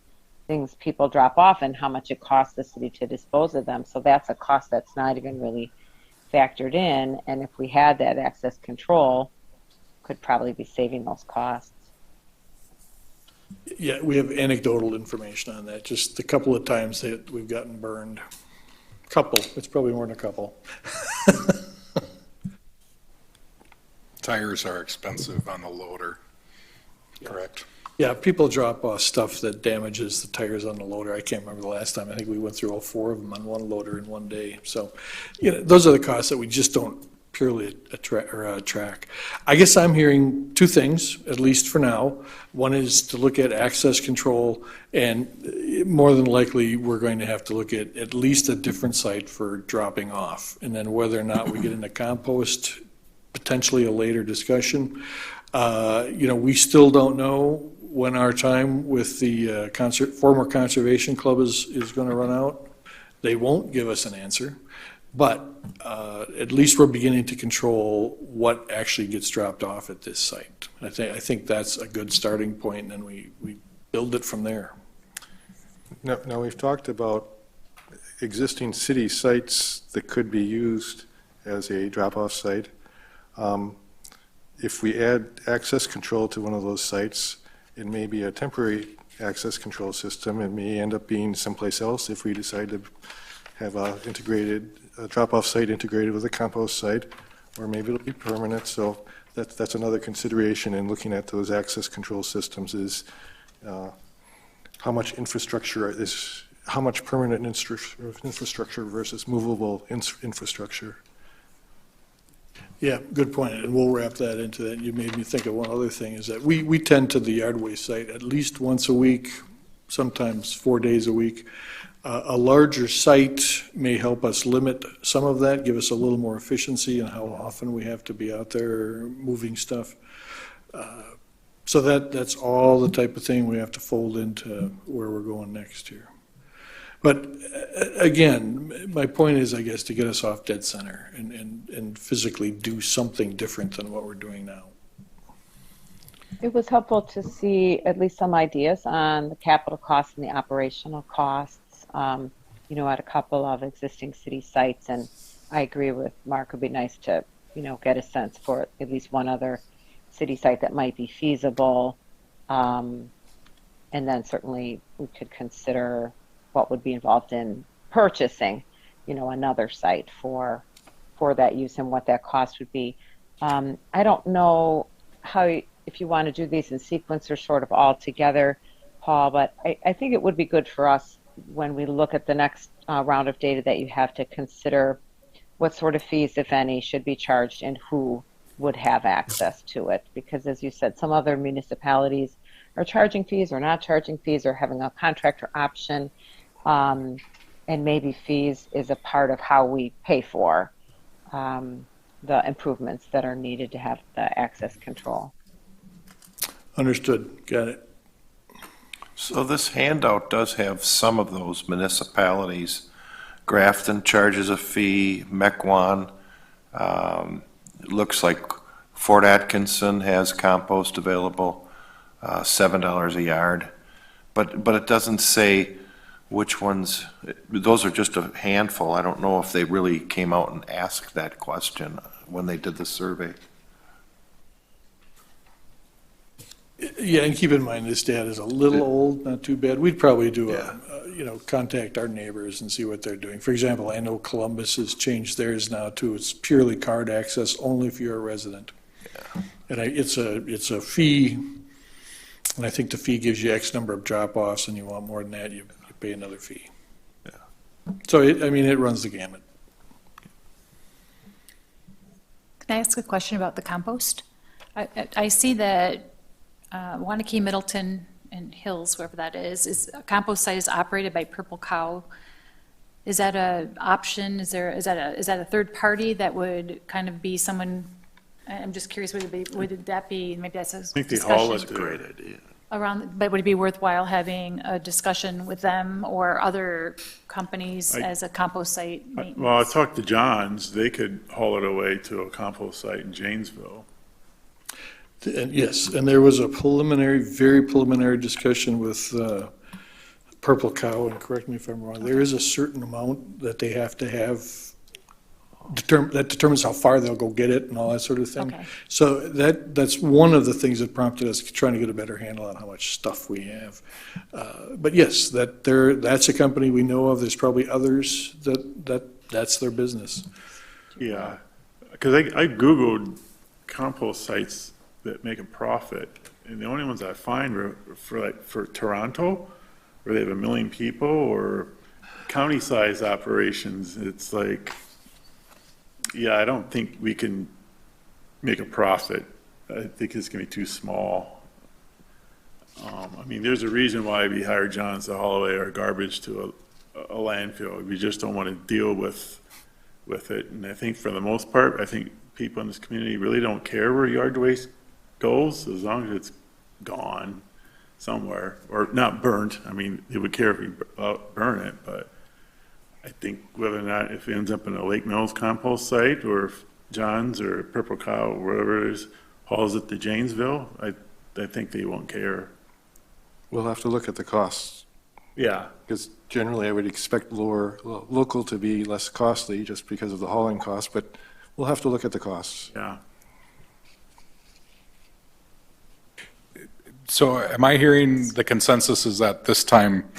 things people drop off and how much it costs the city to dispose of them. So that's a cost that's not even really factored in, and if we had that access control, could probably be saving those costs. Yeah, we have anecdotal information on that, just a couple of times that we've gotten burned. Couple, it's probably more than a couple. Tires are expensive on the loader, correct? Yeah, people drop off stuff that damages the tires on the loader. I can't remember the last time. I think we went through all 4 of them on one loader in one day. So, you know, those are the costs that we just don't purely track. I guess I'm hearing 2 things, at least for now. One is to look at access control, and more than likely, we're going to have to look at least a different site for dropping off. And then whether or not we get into compost, potentially a later discussion. You know, we still don't know when our time with the former Conservation Club is going to run out. They won't give us an answer, but at least we're beginning to control what actually gets dropped off at this site. I think that's a good starting point, and then we build it from there. Now, we've talked about existing city sites that could be used as a drop-off site. If we add access control to one of those sites, it may be a temporary access control system. It may end up being someplace else if we decide to have a drop-off site integrated with a compost site, or maybe it'll be permanent. So that's another consideration in looking at those access control systems, is how much permanent infrastructure versus movable infrastructure. Yeah, good point, and we'll wrap that into that. You made me think of one other thing, is that we tend to the yard waste site at least once a week, sometimes 4 days a week. A larger site may help us limit some of that, give us a little more efficiency in how often we have to be out there moving stuff. So that's all the type of thing we have to fold into where we're going next year. But again, my point is, I guess, to get us off dead center and physically do something different than what we're doing now. It was helpful to see at least some ideas on the capital costs and the operational costs, at a couple of existing city sites. And I agree with Mark, it would be nice to, get a sense for at least one other city site that might be feasible. And then certainly we could consider what would be involved in purchasing, another site for that use and what that cost would be. I don't know if you want to do these in sequence or sort of all together, Paul, but I think it would be good for us when we look at the next round of data that you have to consider what sort of fees, if any, should be charged and who would have access to it. Because as you said, some other municipalities are charging fees or not charging fees or having a contractor option. And maybe fees is a part of how we pay for the improvements that are needed to have the access control. Understood. Got it. So this handout does have some of those municipalities. Grafton charges a fee, Mequon, it looks like Fort Atkinson has compost available, $7 a yard. But it doesn't say which ones, those are just a handful. I don't know if they really came out and asked that question when they did the survey. Yeah, and keep in mind, this data is a little old, not too bad. We'd probably do contact our neighbors and see what they're doing. For example, I know Columbus has changed theirs now too. It's purely card access, only if you're a resident. Yeah. And it's a fee, and I think the fee gives you X number of drop-offs, and you want more than that, you pay another fee. Yeah. So, it runs the gamut. Can I ask a question about the compost? I see that Wanakee, Middleton, and Hills, wherever that is a compost site is operated by Purple Cow. Is that an option? Is that a third party that would kind of be someone? I'm just curious. Would that be? Maybe that's a discussion. I think the hall is That's a great idea. But would it be worthwhile having a discussion with them or other companies as a compost site maintenance? Well, I talked to John's. They could haul it away to a compost site in Janesville. And yes, and there was a very preliminary discussion with Purple Cow, and correct me if I'm wrong, there is a certain amount that they have to have that determines how far they'll go get it and all that sort of thing. Okay. So that's one of the things that prompted us trying to get a better handle on how much stuff we have. But yes, that's a company we know of. There's probably others that's their business. Yeah, because I Googled compost sites that make a profit, and the only ones I find are for Toronto, where they have 1 million people, or county-sized operations. It's like, yeah, I don't think we can make a profit. I think it's going to be too small. There's a reason why we hired John's to haul away our garbage to a landfill. We just don't want to deal with it. And I think for the most part, I think people in this community really don't care where yard waste goes, as long as it's gone somewhere, or not burnt. They would care if we burn it, but I think whether or not if it ends up in a Lake Mills compost site, or if John's or Purple Cow, or wherever it is, hauls it to Janesville, I think they won't care. We'll have to look at the costs, Yeah, because generally I would expect local to be less costly just because of the hauling costs, but we'll have to look at the costs. yeah. So am I hearing the consensus is that this time,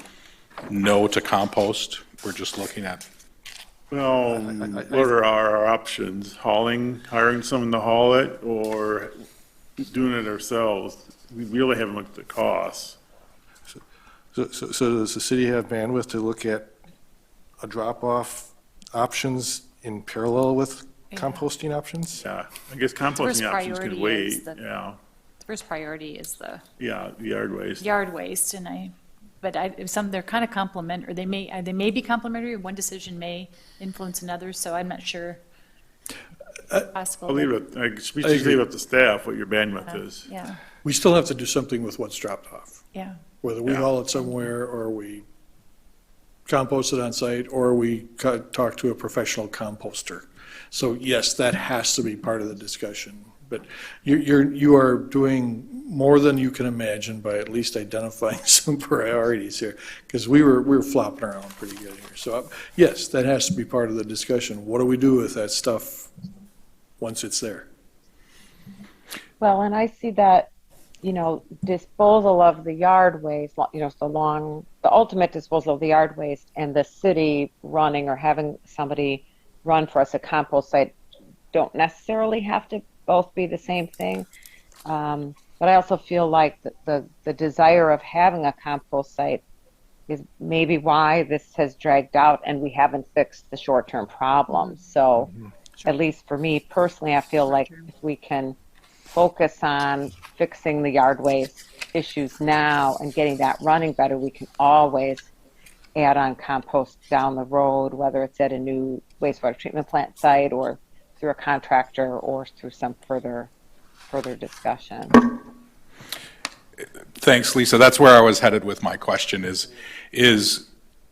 no to compost? We're just looking at, Well, what are our options? Hiring someone to haul it, or doing it ourselves? We really haven't looked at the costs. So does the city have bandwidth to look at a drop-off options in parallel with composting options? Yeah, I guess composting options can wait, yeah. First priority is the Yeah, the yard waste. yard waste, but they're kind of complement, or they may be complementary. One decision may influence another, so I'm not sure. Possible. I'll leave it, we just leave it to staff what your bandwidth is. Yeah, We still have to do something with what's dropped off, yeah. whether we haul it somewhere or we compost it on site or we talk to a professional composter. So yes, that has to be part of the discussion. But you are doing more than you can imagine by at least identifying some priorities here, because we were flopping around pretty good here. So yes, that has to be part of the discussion. What do we do with that stuff once it's there? Well, and I see that, disposal of the yard waste, the ultimate disposal of the yard waste and the city running or having somebody run for us a compost site don't necessarily have to both be the same thing. But I also feel like the desire of having a compost site is maybe why this has dragged out and we haven't fixed the short-term problems. So at least for me personally, I feel like if we can focus on fixing the yard waste issues now and getting that running better, we can always add on compost down the road, whether it's at a new wastewater treatment plant site or through a contractor or through some further discussion. Thanks, Lisa. That's where I was headed with my question is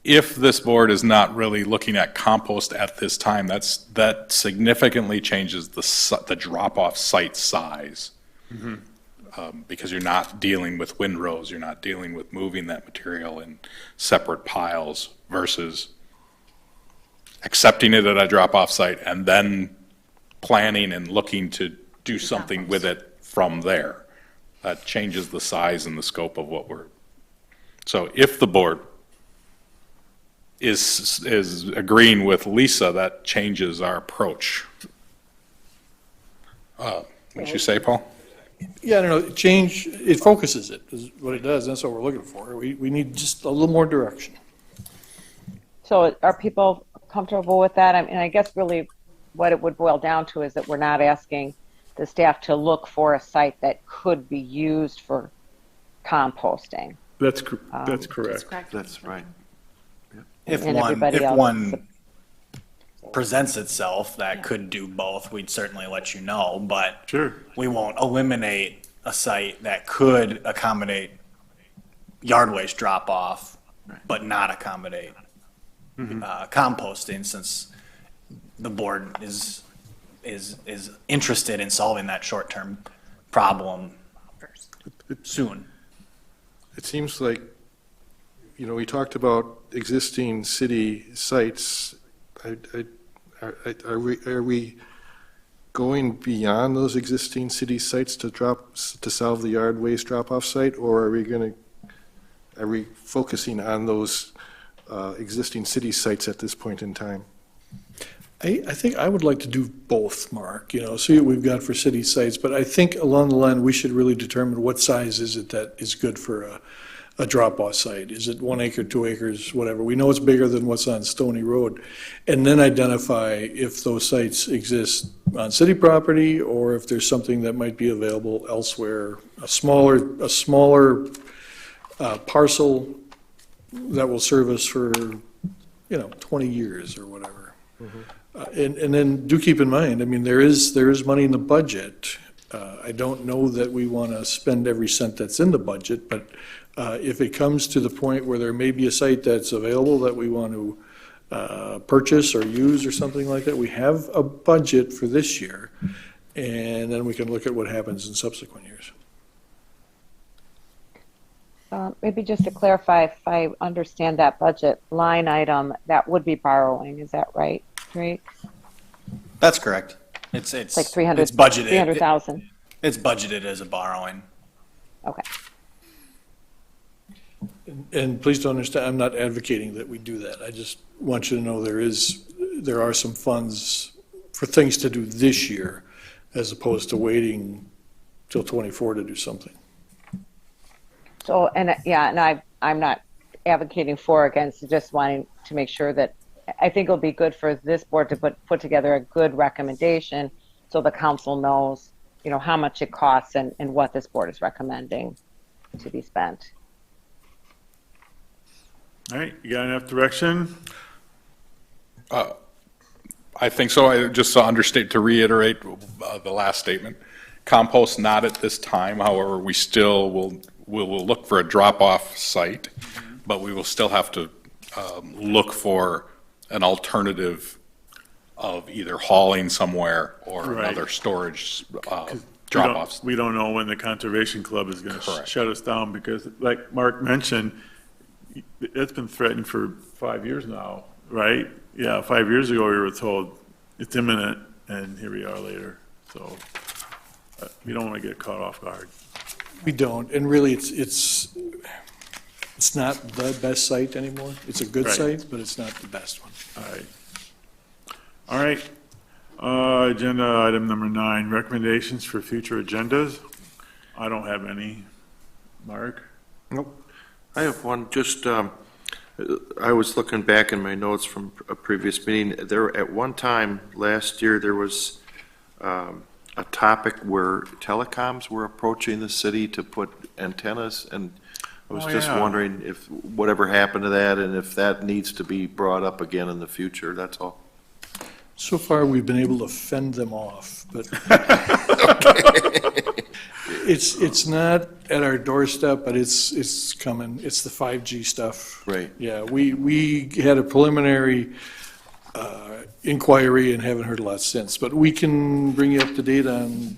if this board is not really looking at compost at this time, that significantly changes the drop-off site size. Because you're not dealing with windrows, you're not dealing with moving that material in separate piles versus accepting it at a drop-off site and then planning and looking to do something with it from there. That changes the size and the scope of what so if the board is agreeing with Lisa, that changes our approach. Would you say, Paul? Yeah, I don't know, change, it focuses it, is what it does, that's what we're looking for. We need just a little more direction. So are people comfortable with that? I mean, I guess really what it would boil down to is that we're not asking the staff to look for a site that could be used for composting. That's correct. That's right. If And one, everybody if else- one presents itself that could do both, we'd certainly let you know, but Sure. we won't eliminate a site that could accommodate yard waste drop-off, but not accommodate composting, since the board is interested in solving that short-term problem soon. It seems like, we talked about existing city sites. Are we going beyond those existing city sites to solve the yard waste drop-off site, or are we focusing on those existing city sites at this point in time? I think I would like to do both, Mark, see what we've got for city sites, but I think along the line, we should really determine what size is it that is good for a drop-off site. Is it 1 acre, 2 acres, whatever? We know it's bigger than what's on Stony Road. And then identify if those sites exist on city property or if there's something that might be available elsewhere, a smaller parcel that will serve us for, 20 years or whatever. And then do keep in mind, there is money in the budget. I don't know that we want to spend every cent that's in the budget, but if it comes to the point where there may be a site that's available that we want to purchase or use or something like that, we have a budget for this year, and then we can look at what happens in subsequent years. Maybe just to clarify, if I understand that budget line item, that would be borrowing, is that right, Drake? That's correct. It's Like 300, it's budgeted. 300,000, It's budgeted as a borrowing. okay. And please don't understand, I'm not advocating that we do that. I just want you to know there are some funds for things to do this year as opposed to waiting till '24 to do something. So, and I'm not advocating for or against, just wanting to make sure that, I think it'll be good for this board to put together a good recommendation so the council knows, how much it costs and what this board is recommending to be spent. All right, you got enough direction? I think so. Just to reiterate the last statement, compost not at this time. However, we still will look for a drop-off site, but we will still have to look for an alternative of either hauling somewhere or Right. another storage We drop-offs. don't know when the Conservation Club is going to Correct. shut us down, because like Mark mentioned, it's been threatened for 5 years now, right? Yeah, 5 years ago, we were told it's imminent, and here we are later. So we don't want to get caught off guard. We don't, and really, it's not the best site anymore. It's a good Right. site, but it's not the best one. All right. All right. Agenda item number 9, recommendations for future agendas. I don't have any. Mark? Nope. I have one, just, I was looking back in my notes from a previous meeting. There, at one time last year, there was a topic where telecoms were approaching the city to put antennas, and I was Oh, just yeah. wondering if, whatever happened to that, and if that needs to be brought up again in the future, that's all. So far, we've been able to fend them off, but it's not at our doorstep, but it's coming. It's the 5G stuff. Right. Yeah, we had a preliminary inquiry and haven't heard a lot since, but we can bring you up to date on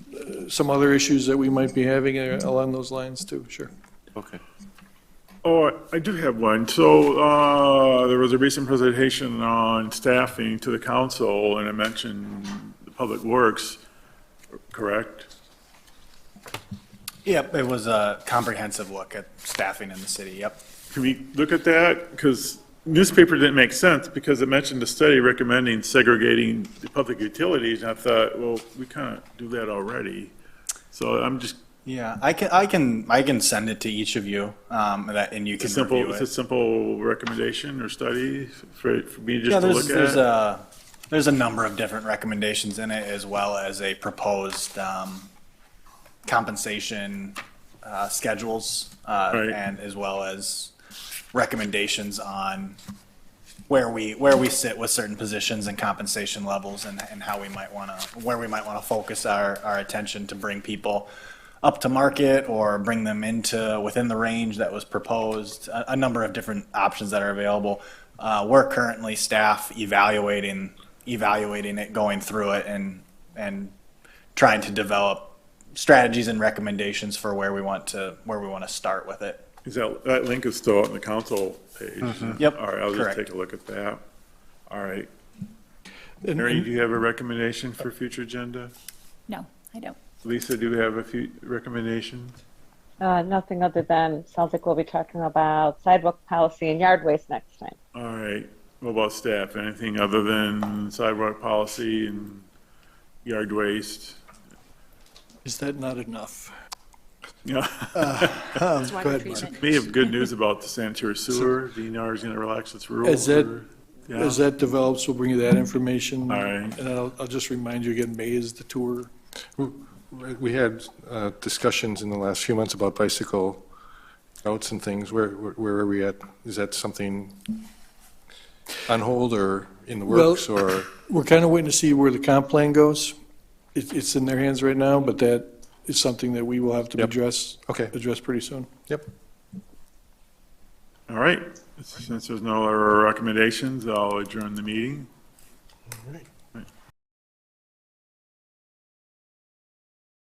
some other issues that we might be having along those lines too, sure. Okay. Oh, I do have one. So there was a recent presentation on staffing to the council, and it mentioned the Public Works, correct? Yep, it was a comprehensive look at staffing in the city, yep. Can we look at that? Because newspaper didn't make sense, because it mentioned a study recommending segregating the public utilities, and I thought, well, we kind of do that already. So I'm just, Yeah, I can send it to each of you, and you it's a can simple, review it's a it. simple recommendation or study for me Yeah, just to look at? there's a number of different recommendations in it, as well as a proposed compensation schedules, Right. and as well as recommendations on where we sit with certain positions and compensation levels, and how we might want to, where we might want to focus our attention to bring people up to market or bring them within the range that was proposed, a number of different options that are available. We're currently staff evaluating it, going through it, and trying to develop strategies and recommendations for where we want to start with it. Is that link is still on the council page? Yep, All right, I'll just correct. take a look at that. All right. And- Mary, do you have a recommendation for future agenda? No, I don't. Lisa, do you have a few recommendations? Nothing other than, sounds like we'll be talking about sidewalk policy and yard waste next time. All right. What about staff? Anything other than sidewalk policy and yard waste? Is that not enough? Yeah. It's Go water ahead, treatment. We have good news about the sanitary sewer. DNR is going to relax its rules. As that, Yeah. as that develops, we'll bring you that information. All right. And I'll just remind you again, May is the tour. We had discussions in the last few months about bicycle routes and things. Where are we at? Is that something on hold or in the Well- works, or? We're kind of waiting to see where the comp plan goes. It's in their hands right now, but that is something that we will have to Yep. address Okay, pretty soon. yep. All right. Since there's no other recommendations, I'll adjourn the meeting. All right.